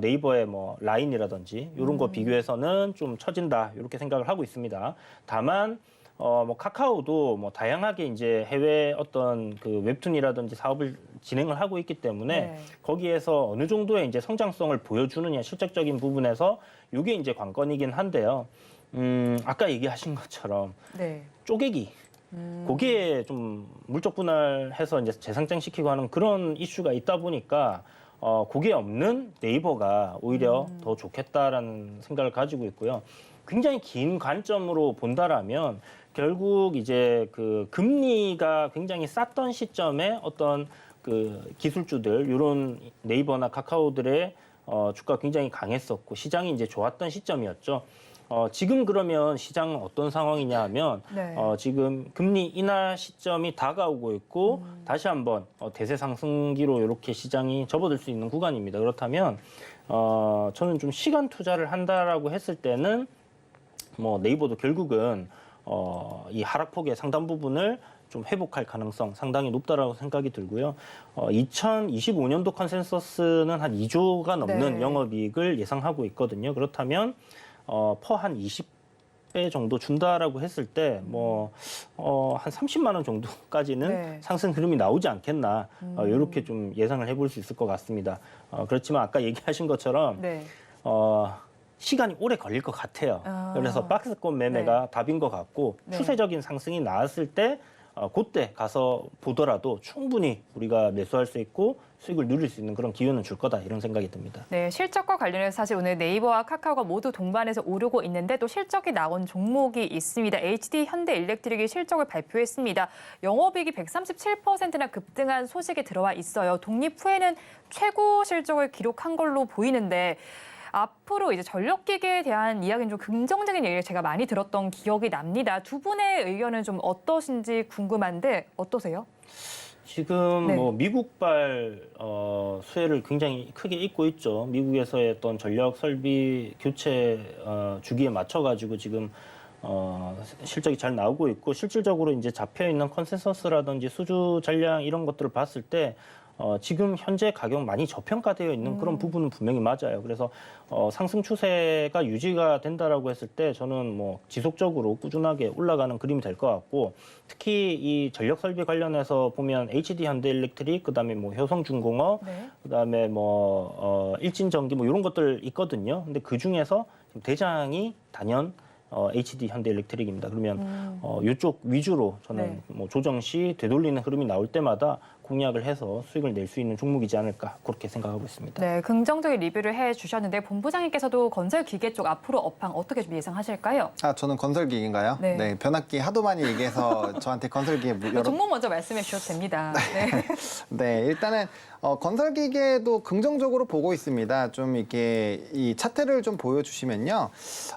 네이버의 뭐 라인이라든지 이런 거 비교해서는 좀 처진다 이렇게 생각을 하고 있습니다. 다만 뭐 카카오도 뭐 다양하게 이제 해외 어떤 그 웹툰이라든지 사업을 진행을 하고 있기 때문에 네. 거기에서 어느 정도의 이제 성장성을 보여주느냐 실적적인 부분에서 이게 이제 관건이긴 한데요. 아까 얘기하신 것처럼 네. 쪼개기. 거기에 좀 물적 분할해서 이제 재상장시키고 하는 그런 이슈가 있다 보니까 그게 없는 네이버가 오히려 더 좋겠다라는 생각을 가지고 있고요. 굉장히 긴 관점으로 본다라면 결국 이제 그 금리가 굉장히 쌌던 시점에 어떤 그 기술주들 이런 네이버나 카카오들의 주가가 굉장히 강했었고 시장이 이제 좋았던 시점이었죠. 지금 그러면 시장은 어떤 상황이냐 하면 네. 지금 금리 인하 시점이 다가오고 있고 다시 한번 대세 상승기로 이렇게 시장이 접어들 수 있는 구간입니다. 그렇다면 저는 좀 시간 투자를 한다라고 했을 때는 뭐 네이버도 결국은 이 하락폭의 상당 부분을 좀 회복할 가능성 상당히 높다라고 생각이 들고요. 2025년도 컨센서스는 한 2조가 넘는 네. 영업이익을 예상하고 있거든요. 그렇다면 퍼 한 20배 정도 준다라고 했을 때 뭐 한 30만 원 정도까지는 네. 상승 흐름이 나오지 않겠나 이렇게 좀 예상을 해볼 수 있을 것 같습니다. 그렇지만 아까 얘기하신 것처럼 네. 시간이 오래 걸릴 것 같아요. 아. 그래서 박스권 매매가 답인 것 같고 네. 추세적인 상승이 나왔을 때 그때 가서 보더라도 충분히 우리가 매수할 수 있고 수익을 누릴 수 있는 그런 기회는 줄 거다 이런 생각이 듭니다. 네, 실적과 관련해서 사실 오늘 네이버와 카카오가 모두 동반해서 오르고 있는데 또 실적이 나온 종목이 있습니다. HD 현대일렉트릭이 실적을 발표했습니다. 영업이익이 137%나 급등한 소식이 들어와 있어요. 독립 후에는 최고 실적을 기록한 걸로 보이는데 앞으로 이제 전력기계에 대한 이야기는 좀 긍정적인 얘기를 제가 많이 들었던 기억이 납니다. 두 분의 의견은 좀 어떠신지 궁금한데 어떠세요? 지금 네. 뭐 미국발 수혜를 굉장히 크게 입고 있죠. 미국에서의 어떤 전력 설비 교체 주기에 맞춰가지고 지금 실적이 잘 나오고 있고 실질적으로 이제 잡혀 있는 컨센서스라든지 수주 전량 이런 것들을 봤을 때 지금 현재 가격 많이 저평가되어 있는 그런 부분은 분명히 맞아요. 그래서 상승 추세가 유지가 된다라고 했을 때 저는 뭐 지속적으로 꾸준하게 올라가는 그림이 될 것 같고 특히 이 전력 설비 관련해서 보면 HD 현대일렉트릭 그다음에 뭐 효성중공업 네. 그다음에 그다음에 뭐 일진전기 뭐 이런 것들 있거든요. 근데 그 중에서 대장이 단연 HD 현대일렉트릭입니다. 그러면 이쪽 위주로 저는 네. 뭐 조정 시 되돌리는 흐름이 나올 때마다 공략을 해서 수익을 낼 수 있는 종목이지 않을까 그렇게 생각하고 있습니다. 네, 긍정적인 리뷰를 해주셨는데 본부장님께서도 건설기계 쪽 앞으로 업황 어떻게 좀 예상하실까요? 저는 건설기계인가요? 네. 네, 변압기 하도 많이 얘기해서 저한테 건설기계 여러 종목 먼저 말씀해 주셔도 됩니다. 네. 네, 일단은 건설기계도 긍정적으로 보고 있습니다. 좀 이렇게 이 차트를 좀 보여주시면요.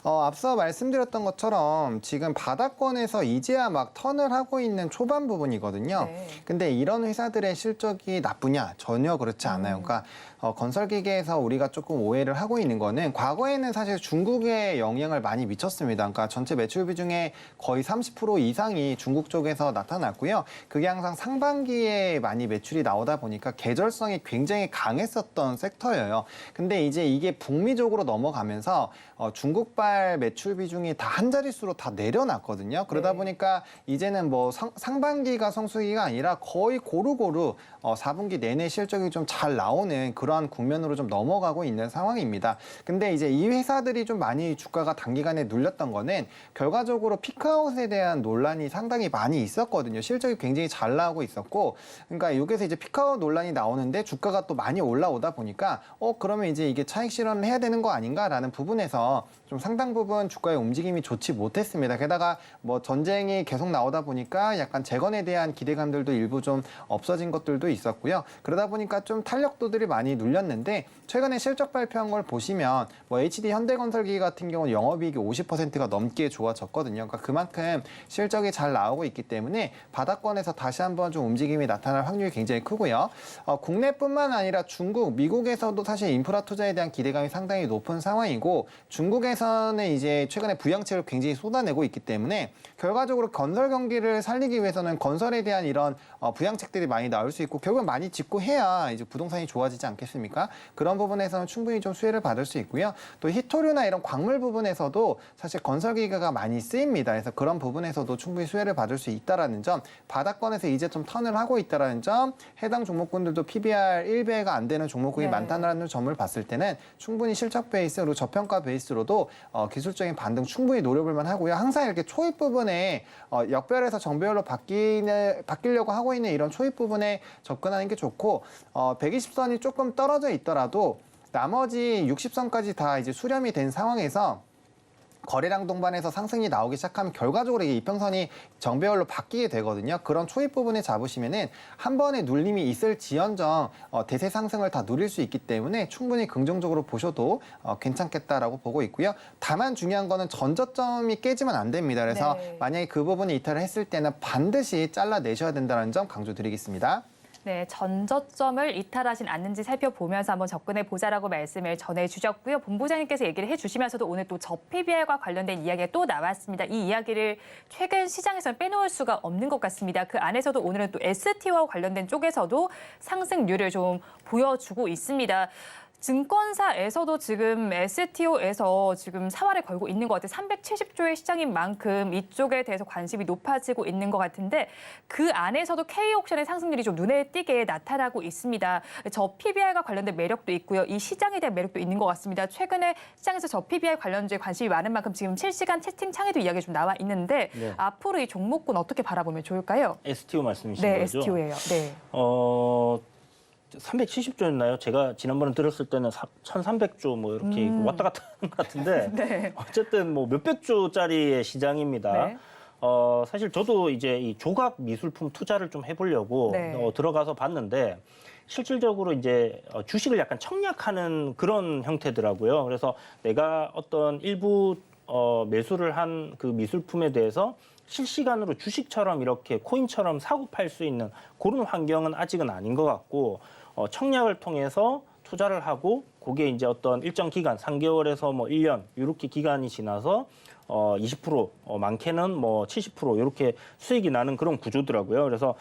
앞서 말씀드렸던 것처럼 지금 바닥권에서 이제야 막 턴을 하고 있는 초반 부분이거든요. 네. 근데 이런 회사들의 실적이 나쁘냐? 전혀 그렇지 않아요. 그러니까 건설기계에서 우리가 조금 오해를 하고 있는 거는 과거에는 사실 중국에 영향을 많이 미쳤습니다. 그러니까 전체 매출 비중의 거의 30% 이상이 중국 쪽에서 나타났고요. 그게 항상 상반기에 많이 매출이 나오다 보니까 계절성이 굉장히 강했었던 섹터예요. 근데 이제 이게 북미 쪽으로 넘어가면서 중국발 매출 비중이 다 한 자릿수로 다 내려놨거든요. 그러다 네. 보니까 이제는 뭐 상반기가 성수기가 아니라 거의 고루고루 4분기 내내 실적이 좀 잘 나오는 그러한 국면으로 좀 넘어가고 있는 상황입니다. 근데 이제 이 회사들이 좀 많이 주가가 단기간에 눌렸던 거는 결과적으로 피크아웃에 대한 논란이 상당히 많이 있었거든요. 실적이 굉장히 잘 나오고 있었고, 그러니까 여기서 이제 피크아웃 논란이 나오는데 주가가 또 많이 올라오다 보니까 그러면 이제 이게 차익 실현을 해야 되는 거 아닌가라는 부분에서 좀 상당 부분 주가의 움직임이 좋지 못했습니다. 게다가 뭐 전쟁이 계속 나오다 보니까 약간 재건에 대한 기대감들도 일부 좀 없어졌 없어진 것들도 있었고요. 그러다 보니까 좀 탄력도들이 많이 눌렸는데 최근에 실적 발표한 걸 보시면 뭐 HD 현대건설기 같은 경우는 영업이익이 50%가 넘게 좋아졌거든요. 그러니까 그만큼 실적이 잘 나오고 있기 때문에 바닥권에서 다시 한번 좀 움직임이 나타날 확률이 굉장히 크고요. 국내뿐만 아니라 중국, 미국에서도 사실 인프라 투자에 대한 기대감이 상당히 높은 상황이고 중국에서는 이제 최근에 부양책을 굉장히 쏟아내고 있기 때문에 결과적으로 건설 경기를 살리기 위해서는 건설에 대한 이런 부양책들이 많이 나올 수 있고 결국 많이 짓고 해야 이제 부동산이 좋아지지 않겠습니까? 그런 부분에서는 충분히 좀 수혜를 받을 수 있고요. 또 히토류나 이런 광물 부분에서도 사실 건설 기계가 많이 쓰입니다. 그래서 그런 부분에서도 충분히 수혜를 받을 수 있다라는 점, 바닥권에서 이제 좀 턴을 하고 있다라는 점, 해당 종목군들도 PBR 1배가 안 되는 종목군이 네. 많다는 점을 봤을 때는 충분히 실적 베이스로 저평가 베이스로도 기술적인 반등 충분히 노려볼 만하고요. 항상 이렇게 초입 부분에 역별에서 정배열로 바뀌려고 하고 있는 이런 초입 부분에 접근하는 게 좋고 120선이 조금 떨어져 있더라도 나머지 60선까지 다 이제 수렴이 된 상황에서 거래량 동반해서 상승이 나오기 시작하면 결과적으로 이게 이평선이 정배열로 바뀌게 되거든요. 그런 초입 부분에 잡으시면은 한 번의 눌림이 있을지언정 대세 상승을 다 누릴 수 있기 때문에 충분히 긍정적으로 보셔도 괜찮겠다라고 보고 있고요. 다만 중요한 거는 전저점이 깨지면 안 됩니다. 그래서 네. 만약에 그 부분이 이탈을 했을 때는 반드시 잘라내셔야 된다는 점 강조드리겠습니다. 네, 전저점을 이탈하진 않는지 살펴보면서 한번 접근해 보자라고 말씀을 전해주셨고요. 본부장님께서 얘기를 해주시면서도 오늘 또 저PBR과 관련된 이야기가 또 나왔습니다. 이 이야기를 최근 시장에서는 빼놓을 수가 없는 것 같습니다. 그 안에서도 오늘은 또 ST와 관련된 쪽에서도 상승률을 좀 보여주고 있습니다. 증권사에서도 지금 STO에서 지금 사활을 걸고 있는 것 같아요. 370조의 시장인 만큼 이쪽에 대해서 관심이 높아지고 있는 것 같은데 그 안에서도 K옥션의 상승률이 좀 눈에 띄게 나타나고 있습니다. 저 PBR과 관련된 매력도 있고요. 이 시장에 대한 매력도 있는 것 같습니다. 최근에 시장에서 저 PBR 관련주에 관심이 많은 만큼 지금 실시간 채팅창에도 이야기가 좀 나와 있는데 네. 앞으로 이 종목군 어떻게 바라보면 좋을까요? STO 말씀이신 네, 거죠? STO예요. 네. 370조였나요? 제가 지난번에 들었을 때는 1,300조 뭐 이렇게 왔다 갔다 하는 것 같은데 네. 어쨌든 뭐 몇백 조짜리의 시장입니다. 네. 사실 저도 이제 이 조각 미술품 투자를 좀 해보려고 네. 들어가서 봤는데 실질적으로 이제 주식을 약간 청약하는 그런 형태더라고요. 그래서 내가 어떤 일부 매수를 한 그 미술품에 대해서 실시간으로 주식처럼 이렇게 코인처럼 사고 팔 수 있는 그런 환경은 아직은 아닌 것 같고 청약을 통해서 투자를 하고 그게 이제 어떤 일정 기간 3개월에서 뭐 1년 이렇게 기간이 지나서 20% 많게는 뭐 70% 이렇게 수익이 나는 그런 구조더라고요. 그래서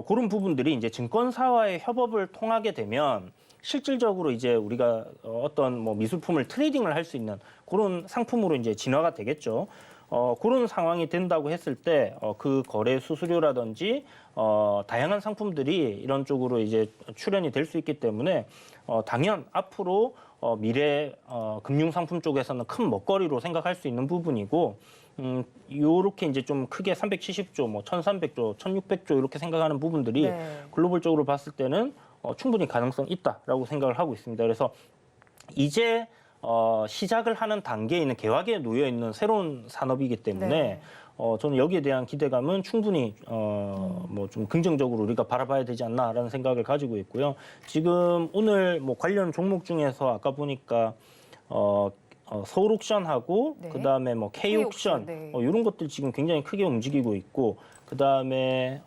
그런 부분들이 이제 증권사와의 협업을 통하게 되면 실질적으로 이제 우리가 어떤 뭐 미술품을 트레이딩을 할 수 있는 그런 상품으로 이제 진화가 되겠죠. 그런 상황이 된다고 했을 때 그 거래 수수료라든지 다양한 상품들이 이런 쪽으로 이제 출현이 될 수 있기 때문에 당연 앞으로 미래 금융 상품 쪽에서는 큰 먹거리로 생각할 수 있는 부분이고 요렇게 이제 좀 크게 370조, 뭐 1,300조, 1,600조 이렇게 생각하는 부분들이 네. 글로벌적으로 봤을 때는 충분히 가능성 있다라고 생각을 하고 있습니다. 그래서 이제 시작을 하는 단계에 있는 개화기에 놓여 있는 새로운 산업이기 때문에 네. 저는 여기에 대한 기대감은 충분히 뭐 좀 긍정적으로 우리가 바라봐야 되지 않나라는 생각을 가지고 있고요. 지금 오늘 뭐 관련 종목 중에서 아까 보니까 서울옥션하고 네. 그다음에 뭐 K옥션 네. 이런 것들 지금 굉장히 크게 움직이고 있고 그다음에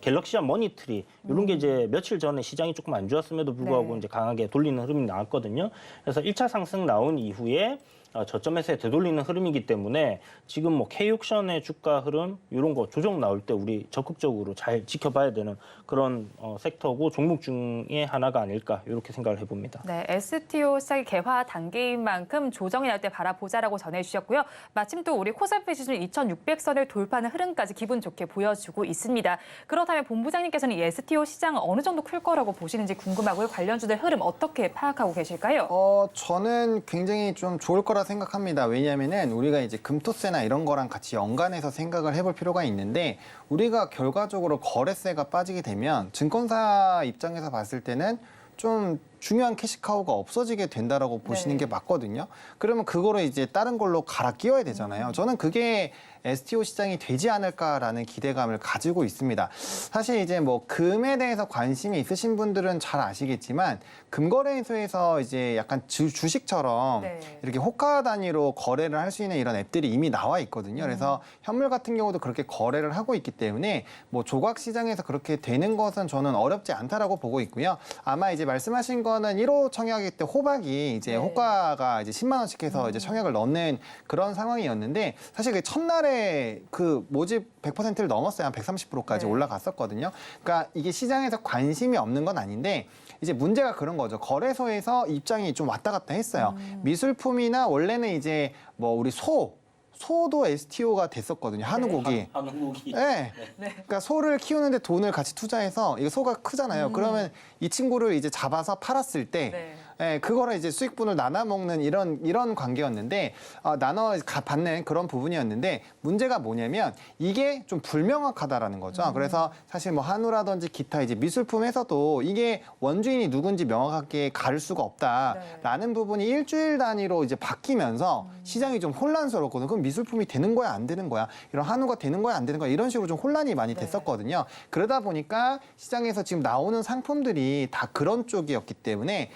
갤럭시와 머니트리 이런 게 이제 며칠 전에 시장이 조금 안 좋았음에도 불구하고 네. 이제 강하게 돌리는 흐름이 나왔거든요. 그래서 1차 상승 나온 이후에 저점에서 되돌리는 흐름이기 때문에 지금 뭐 K옥션의 주가 흐름 이런 거 조정 나올 때 우리 적극적으로 잘 지켜봐야 되는 그런 섹터고 종목 중에 하나가 아닐까 이렇게 생각을 해봅니다. 네, STO 시작이 개화 단계인 만큼 조정이 날 때 바라보자라고 전해주셨고요. 마침 또 우리 코스피 지수 2,600선을 돌파하는 흐름까지 기분 좋게 보여주고 있습니다. 그렇다면 본부장님께서는 이 STO 시장은 어느 정도 클 거라고 보시는지 궁금하고요. 관련주들 흐름 어떻게 파악하고 계실까요? 저는 굉장히 좀 좋을 거라 생각합니다. 왜냐하면은 우리가 이제 금토세나 이런 거랑 같이 연관해서 생각을 해볼 필요가 있는데 우리가 결과적으로 거래세가 빠지게 되면 증권사 입장에서 봤을 때는 좀 중요한 캐시카우가 없어지게 된다라고 보시는 네. 게 맞거든요. 그러면 그거를 이제 다른 걸로 갈아 끼워야 되잖아요. 저는 그게 STO 시장이 되지 않을까라는 기대감을 가지고 있습니다. 사실 이제 뭐 금에 대해서 관심이 있으신 분들은 잘 아시겠지만 금거래소에서 이제 약간 주식처럼 네. 이렇게 호가 단위로 거래를 할 수 있는 이런 앱들이 이미 나와 있거든요. 그래서 현물 같은 경우도 그렇게 거래를 하고 있기 때문에 뭐 조각 시장에서 그렇게 되는 것은 저는 어렵지 않다라고 보고 있고요. 아마 이제 말씀하신 거는 1호 청약일 때 호박이 이제 네. 호가가 이제 10만 원씩 해서 이제 청약을 넣는 그런 상황이었는데 사실 그 첫날에 그 모집 100%를 넘었어요. 한 130%까지 네. 올라갔었거든요. 그러니까 이게 시장에서 관심이 없는 건 아닌데 이제 문제가 그런 거죠. 거래소에서 입장이 좀 왔다 갔다 했어요. 미술품이나 원래는 이제 뭐 우리 소도 STO가 됐었거든요. 한우고기. 한우고기. 네. 그러니까 소를 키우는데 돈을 같이 투자해서 이거 소가 크잖아요. 그러면 이 친구를 이제 잡아서 팔았을 때 네. 예, 그거를 이제 수익분을 나눠 먹는 이런 관계였는데 나눠 받는 그런 부분이었는데 문제가 뭐냐면 이게 좀 불명확하다라는 거죠. 그래서 사실 뭐 한우라든지 기타 이제 미술품에서도 이게 원주인이 누군지 명확하게 가릴 수가 없다라는 부분이 일주일 단위로 이제 바뀌면서 시장이 좀 혼란스럽거든요. 그럼 미술품이 되는 거야 안 되는 거야? 이런 한우가 되는 거야 안 되는 거야? 이런 식으로 좀 혼란이 많이 됐었거든요. 그러다 보니까 시장에서 지금 나오는 상품들이 다 그런 쪽이었기 때문에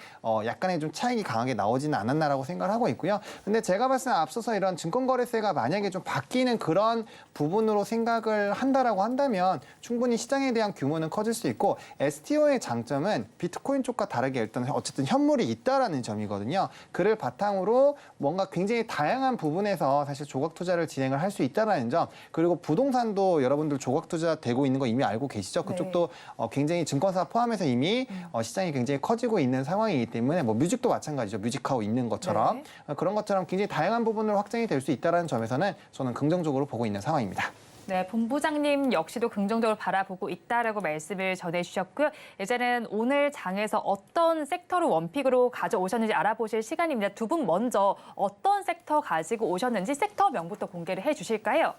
약간의 좀 차익이 강하게 나오지는 않았나라고 생각을 하고 있고요. 근데 제가 봤을 때 앞서서 이런 증권거래세가 만약에 좀 바뀌는 그런 부분으로 생각을 한다라고 한다면 충분히 시장에 대한 규모는 커질 수 있고 STO의 장점은 비트코인 쪽과 다르게 일단 어쨌든 현물이 있다라는 점이거든요. 그를 바탕으로 뭔가 굉장히 다양한 부분에서 사실 조각 투자를 진행을 할 수 있다라는 점 그리고 부동산도 여러분들 조각 투자 되고 있는 거 이미 알고 계시죠? 그쪽도 굉장히 증권사 포함해서 이미 시장이 굉장히 커지고 있는 상황이기 때문에 뭐 뮤직도 마찬가지죠. 뮤직하우 있는 것처럼 그런 것처럼 굉장히 다양한 부분으로 확장이 될 수 있다는 점에서는 저는 긍정적으로 보고 있는 상황입니다. 네, 본부장님 역시도 긍정적으로 바라보고 있다라고 말씀을 전해주셨고요. 이제는 오늘 장에서 어떤 섹터를 원픽으로 가져오셨는지 알아보실 시간입니다. 두 분 먼저 어떤 섹터 가지고 오셨는지 섹터명부터 공개를 해주실까요?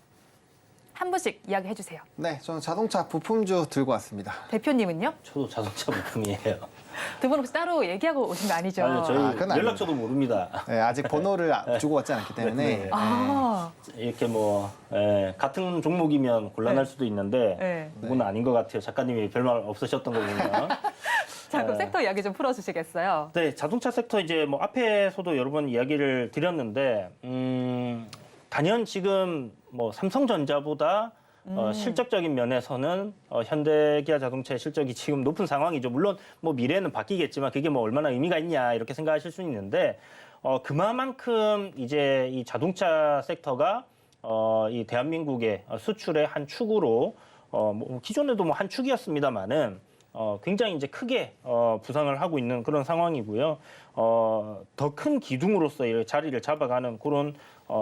한 분씩 이야기해 주세요. 네, 저는 자동차 부품주 들고 왔습니다. 대표님은요? 저도 자동차 부품이에요. 두 분 혹시 따로 얘기하고 오신 거 아니죠? 아니요, 저희 그건 아닙니다. 연락처도 모릅니다. 네, 아직 번호를 주고 왔지 않기 때문에 네. 아, 이렇게 뭐 같은 종목이면 곤란할 네. 수도 있는데 네. 그건 아닌 것 같아요. 작가님이 별말 없으셨던 거 보면. 자, 그럼 섹터 이야기 좀 풀어주시겠어요? 네, 자동차 섹터 이제 뭐 앞에서도 여러 번 이야기를 드렸는데 단연 지금 뭐 삼성전자보다 실적적인 면에서는 현대기아 자동차의 실적이 지금 높은 상황이죠. 물론 뭐 미래는 바뀌겠지만 그게 뭐 얼마나 의미가 있냐 이렇게 생각하실 수 있는데 그만큼 이제 이 자동차 섹터가 이 대한민국의 수출의 한 축으로 뭐 기존에도 뭐 한 축이었습니다만은 굉장히 이제 크게 부상을 하고 있는 그런 상황이고요. 더 큰 기둥으로서 자리를 잡아가는 그런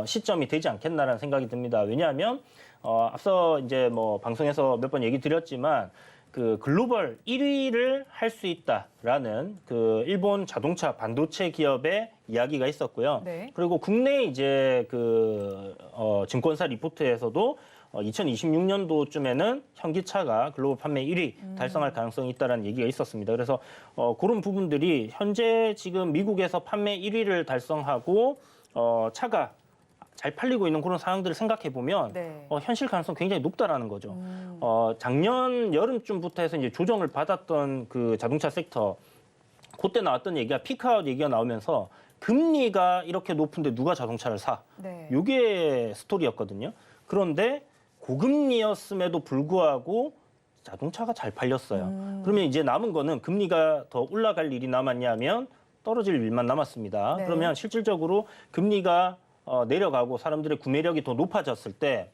시점이 되지 않겠나라는 생각이 듭니다. 왜냐하면 앞서 이제 뭐 방송에서 몇 번 얘기 드렸지만 그 글로벌 1위를 할 수 있다라는 그 일본 자동차 반도체 기업의 이야기가 있었고요. 네. 그리고 국내 이제 그 증권사 리포트에서도 2026년도쯤에는 현기차가 글로벌 판매 1위 달성할 가능성이 있다는 얘기가 있었습니다. 그래서 그런 부분들이 현재 지금 미국에서 판매 1위를 달성하고 차가 잘 팔리고 있는 그런 상황들을 생각해 보면 네. 현실 가능성 굉장히 높다라는 거죠. 작년 여름쯤부터 해서 이제 조정을 받았던 그 자동차 섹터 그때 나왔던 얘기가 피크아웃 얘기가 나오면서 금리가 이렇게 높은데 누가 자동차를 사? 네. 이게 스토리였거든요. 그런데 고금리였음에도 불구하고 자동차가 잘 팔렸어요. 그러면 이제 남은 거는 금리가 더 올라갈 일이 남았냐면 떨어질 일만 남았습니다. 네. 그러면 실질적으로 금리가 내려가고 사람들의 구매력이 더 높아졌을 때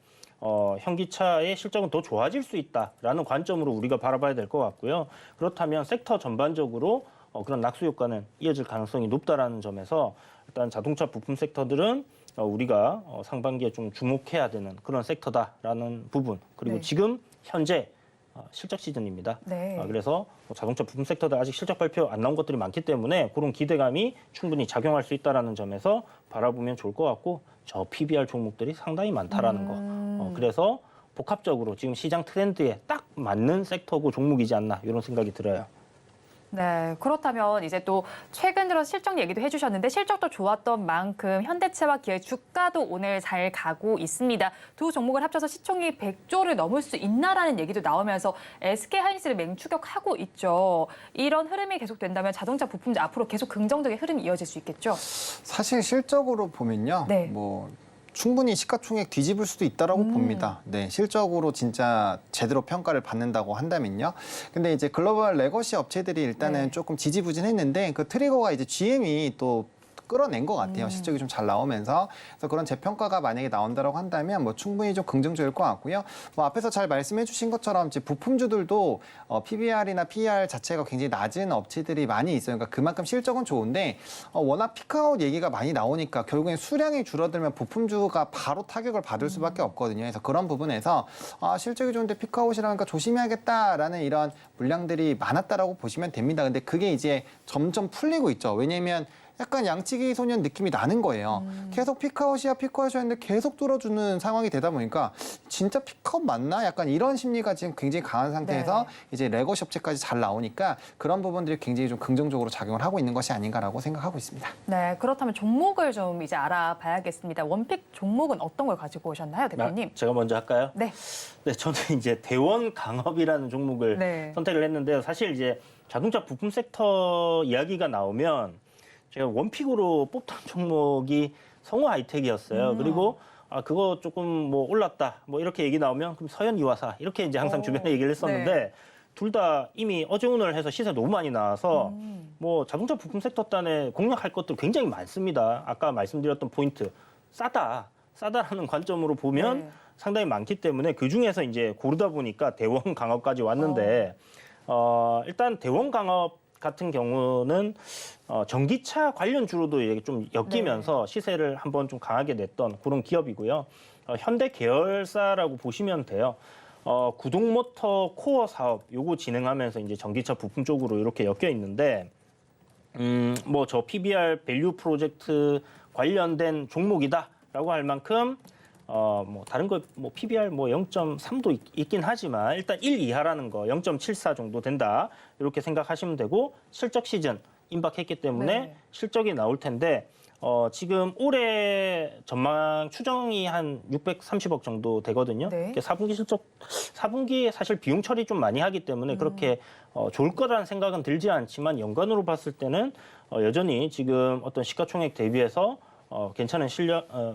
현기차의 실적은 더 좋아질 수 있다라는 관점으로 우리가 바라봐야 될 것 같고요. 그렇다면 섹터 전반적으로 그런 낙수 효과는 이어질 가능성이 높다라는 점에서 일단 자동차 부품 섹터들은 우리가 상반기에 좀 주목해야 되는 그런 섹터다라는 부분 그리고 네. 지금 현재 실적 시즌입니다. 네. 그래서 자동차 부품 섹터들 아직 실적 발표 안 나온 것들이 많기 때문에 그런 기대감이 충분히 작용할 수 있다라는 점에서 바라보면 좋을 것 같고 저 PBR 종목들이 상당히 많다라는 거. 그래서 복합적으로 지금 시장 트렌드에 딱 맞는 섹터고 종목이지 않나 이런 생각이 들어요. 네, 그렇다면 이제 또 최근 들어 실적 얘기도 해주셨는데 실적도 좋았던 만큼 현대차와 기아의 주가도 오늘 잘 가고 있습니다. 두 종목을 합쳐서 시총이 100조를 넘을 수 있나라는 얘기도 나오면서 SK하이닉스를 맹추격하고 있죠. 이런 흐름이 계속된다면 자동차 부품주 앞으로 계속 긍정적인 흐름이 이어질 수 있겠죠? 사실 실적으로 보면요. 네. 뭐 충분히 시가총액 뒤집을 수도 있다라고 봅니다. 네, 실적으로 진짜 제대로 평가를 받는다고 한다면요. 근데 이제 글로벌 레거시 업체들이 일단은 네. 조금 지지부진했는데 그 트리거가 이제 GM이 또 끌어낸 것 같아요. 실적이 좀 잘 나오면서. 그래서 그런 재평가가 만약에 나온다고 한다면 뭐 충분히 좀 긍정적일 것 같고요. 뭐 앞에서 잘 말씀해 주신 것처럼 이제 부품주들도 PBR이나 PER 자체가 굉장히 낮은 업체들이 많이 있어요. 그러니까 그만큼 실적은 좋은데 워낙 피크아웃 얘기가 많이 나오니까 결국엔 수량이 줄어들면 부품주가 바로 타격을 받을 수밖에 없거든요. 그래서 그런 부분에서 실적이 좋은데 피크아웃이라니까 조심해야겠다라는 이런 물량들이 많았다라고 보시면 됩니다. 근데 그게 이제 점점 풀리고 있죠. 왜냐하면 약간 양치기 소년 느낌이 나는 거예요. 계속 피크아웃이었는데 계속 뚫어주는 상황이 되다 보니까 진짜 피크아웃 맞나? 약간 이런 심리가 지금 굉장히 강한 상태에서 네. 이제 레거시 업체까지 잘 나오니까 그런 부분들이 굉장히 좀 긍정적으로 작용을 하고 있는 것이 아닌가라고 생각하고 있습니다. 네, 그렇다면 종목을 좀 이제 알아봐야겠습니다. 원픽 종목은 어떤 걸 가지고 오셨나요, 대표님? 제가 먼저 할까요? 네. 네, 저는 이제 대원 강업이라는 종목을 네. 선택을 했는데요. 사실 이제 자동차 부품 섹터 이야기가 나오면 제가 원픽으로 뽑던 종목이 성우 하이텍이었어요. 그리고 그거 조금 뭐 올랐다 뭐 이렇게 얘기 나오면 그럼 서현 이화사 이렇게 이제 항상 주변에 얘기를 했었는데 네. 둘 다 이미 어제 오늘 해서 시세 너무 많이 나와서 뭐 자동차 부품 섹터 단에 공략할 것도 굉장히 많습니다. 아까 말씀드렸던 포인트 싸다라는 관점으로 보면 네. 상당히 많기 때문에 그 중에서 이제 고르다 보니까 대원 강업까지 왔는데 일단 대원 강업 같은 경우는 전기차 관련주로도 이게 좀 엮이면서 시세를 한번 좀 강하게 냈던 그런 기업이고요. 현대 계열사라고 보시면 돼요. 구동모터 코어 사업 요거 진행하면서 이제 전기차 부품 쪽으로 이렇게 엮여 있는데 뭐 저 PBR 밸류 프로젝트 관련된 종목이다라고 할 만큼 뭐 다른 거 뭐 PBR 뭐 0.3도 있긴 하지만 일단 1 이하라는 거 0.74 정도 된다 이렇게 생각하시면 되고 실적 시즌 임박했기 때문에 네. 실적이 나올 텐데 지금 올해 전망 추정이 한 630억 정도 되거든요. 네. 4분기 실적 4분기에 사실 비용 처리 좀 많이 하기 때문에 그렇게 좋을 거라는 생각은 들지 않지만 연간으로 봤을 때는 여전히 지금 어떤 시가총액 대비해서 괜찮은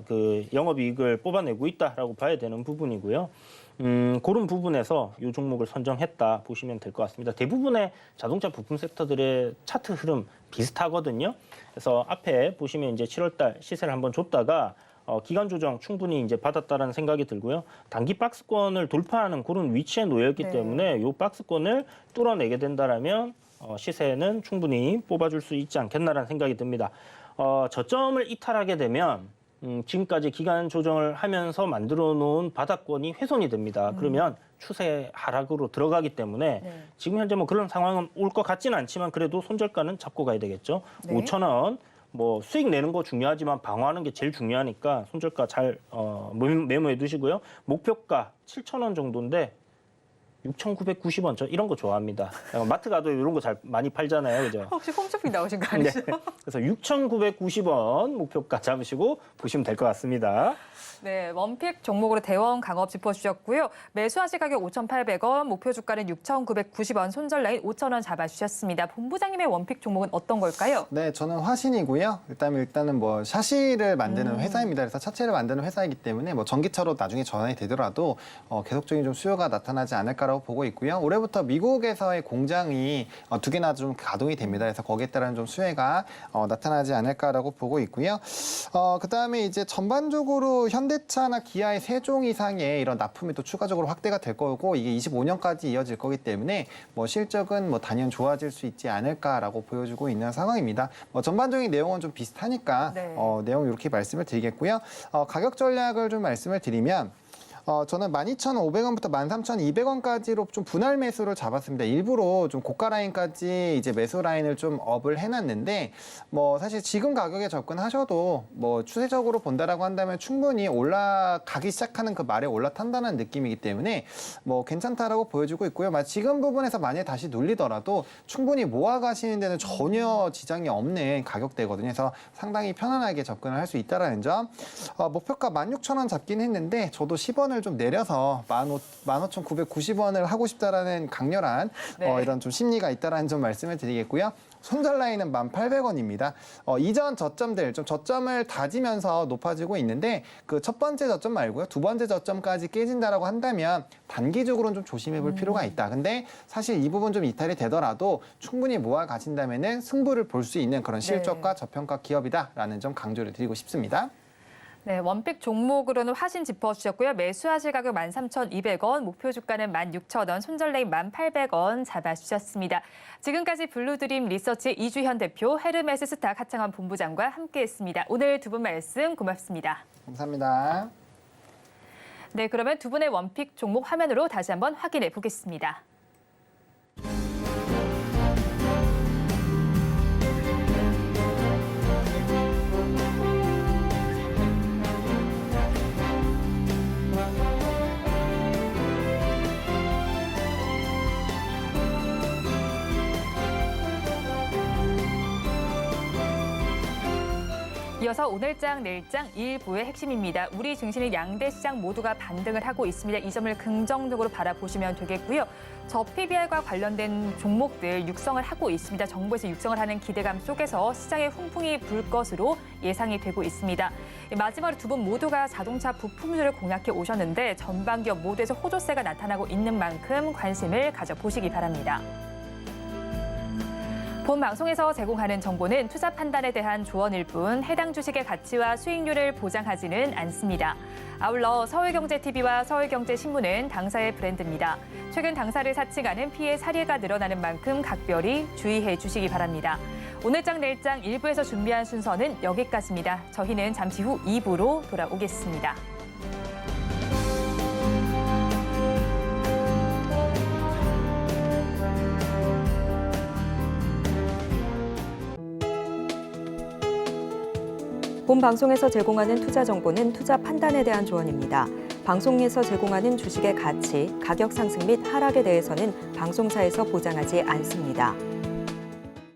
그 영업이익을 뽑아내고 있다라고 봐야 되는 부분이고요. 그런 부분에서 이 종목을 선정했다 보시면 될 것 같습니다. 대부분의 자동차 부품 섹터들의 차트 흐름 비슷하거든요. 그래서 앞에 보시면 이제 7월달 시세를 한번 줬다가 기간 조정 충분히 이제 받았다라는 생각이 들고요. 단기 박스권을 돌파하는 그런 위치에 놓여있기 네. 때문에 이 박스권을 뚫어내게 된다라면 시세는 충분히 뽑아줄 수 있지 않겠나라는 생각이 듭니다. 저점을 이탈하게 되면 지금까지 기간 조정을 하면서 만들어 놓은 바닥권이 훼손이 됩니다. 그러면 추세 하락으로 들어가기 때문에 네. 지금 현재 뭐 그런 상황은 올 것 같지는 않지만 그래도 손절가는 잡고 가야 되겠죠. 네. 5,000원 뭐 수익 내는 거 중요하지만 방어하는 게 제일 중요하니까 손절가 잘 메모해 두시고요. 목표가 7,000원 정도인데 6,990원 저 이런 거 좋아합니다. 마트 가도 이런 거 잘 많이 팔잖아요, 그죠? 혹시 홈쇼핑 나오신 거 네. 아니죠? 그래서 6,990원 목표가 잡으시고 보시면 될 것 같습니다. 네, 원픽 종목으로 대원 강업 짚어주셨고요. 매수하실 가격 5,800원, 목표 주가는 6,990원, 손절 라인 5,000원 잡아주셨습니다. 본부장님의 원픽 종목은 어떤 걸까요? 네, 저는 화신이고요. 일단은 뭐 샤시를 만드는 회사입니다. 그래서 차체를 만드는 회사이기 때문에 뭐 전기차로 나중에 전환이 되더라도 계속적인 좀 수요가 나타나지 않을까라고 보고 있고요. 올해부터 미국에서의 공장이 2개나 좀 가동이 됩니다. 그래서 거기에 따른 좀 수혜가 나타나지 않을까라고 보고 있고요. 그다음에 이제 전반적으로 현대차나 기아의 3종 이상의 이런 납품이 또 추가적으로 확대가 될 거고 이게 25년까지 이어질 거기 때문에 뭐 실적은 뭐 단연 좋아질 수 있지 않을까라고 보여주고 있는 상황입니다. 뭐 전반적인 내용은 좀 비슷하니까 네. 내용 이렇게 말씀을 드리겠고요. 가격 전략을 좀 말씀을 드리면 저는 12,500원부터 13,200원까지로 좀 분할 매수를 잡았습니다. 일부러 좀 고가 라인까지 이제 매수 라인을 좀 업을 해놨는데 뭐 사실 지금 가격에 접근하셔도 뭐 추세적으로 본다라고 한다면 충분히 올라가기 시작하는 그 말에 올라탄다는 느낌이기 때문에 뭐 괜찮다라고 보여주고 있고요. 지금 부분에서 만약에 다시 눌리더라도 충분히 모아가시는 데는 전혀 지장이 없는 가격대거든요. 그래서 상당히 편안하게 접근을 할 수 있다는 점. 목표가 16,000원 잡긴 했는데 저도 10원을 좀 내려서 15,990원을 하고 싶다라는 강렬한 네. 이런 좀 심리가 있다라는 점 말씀을 드리겠고요. 손절 라인은 1,800원입니다. 이전 저점들, 좀 저점을 다지면서 높아지고 있는데 그 첫 번째 저점 말고요. 두 번째 저점까지 깨진다라고 한다면 단기적으로는 좀 조심해 볼 필요가 있다. 근데 사실 이 부분 좀 이탈이 되더라도 충분히 모아 가신다면은 승부를 볼 수 있는 그런 실적과 저평가 기업이다라는 점 강조를 드리고 싶습니다. 네, 원픽 종목으로는 화신 짚어주셨고요. 매수하실 가격 13,200원, 목표 주가는 16,000원, 손절 레인 1,800원 잡아주셨습니다. 지금까지 블루드림 리서치 이주현 대표, 헤르메스 스탁 하창원 본부장과 함께했습니다. 오늘 두 분 말씀 고맙습니다. 감사합니다. 네, 그러면 두 분의 원픽 종목 화면으로 다시 한번 확인해 보겠습니다. 이어서 오늘장 내일장 1부의 핵심입니다. 우리 증시는 양대 시장 모두가 반등을 하고 있습니다. 이 점을 긍정적으로 바라보시면 되겠고요. 저 PBR과 관련된 종목들 육성을 하고 있습니다. 정부에서 육성을 하는 기대감 속에서 시장에 훈풍이 불 것으로 예상이 되고 있습니다. 마지막으로 두 분 모두가 자동차 부품주를 공략해 오셨는데 전방 기업 모두에서 호조세가 나타나고 있는 만큼 관심을 가져보시기 바랍니다. 본 방송에서 제공하는 정보는 투자 판단에 대한 조언일 뿐 해당 주식의 가치와 수익률을 보장하지는 않습니다. 아울러 서울경제TV와 서울경제신문은 당사의 브랜드입니다. 최근 당사를 사칭하는 피해 사례가 늘어나는 만큼 각별히 주의해 주시기 바랍니다. 오늘장 내일장 1부에서 준비한 순서는 여기까지입니다. 저희는 잠시 후 2부로 돌아오겠습니다. 본 방송에서 제공하는 투자 정보는 투자 판단에 대한 조언입니다. 방송에서 제공하는 주식의 가치, 가격 상승 및 하락에 대해서는 방송사에서 보장하지 않습니다.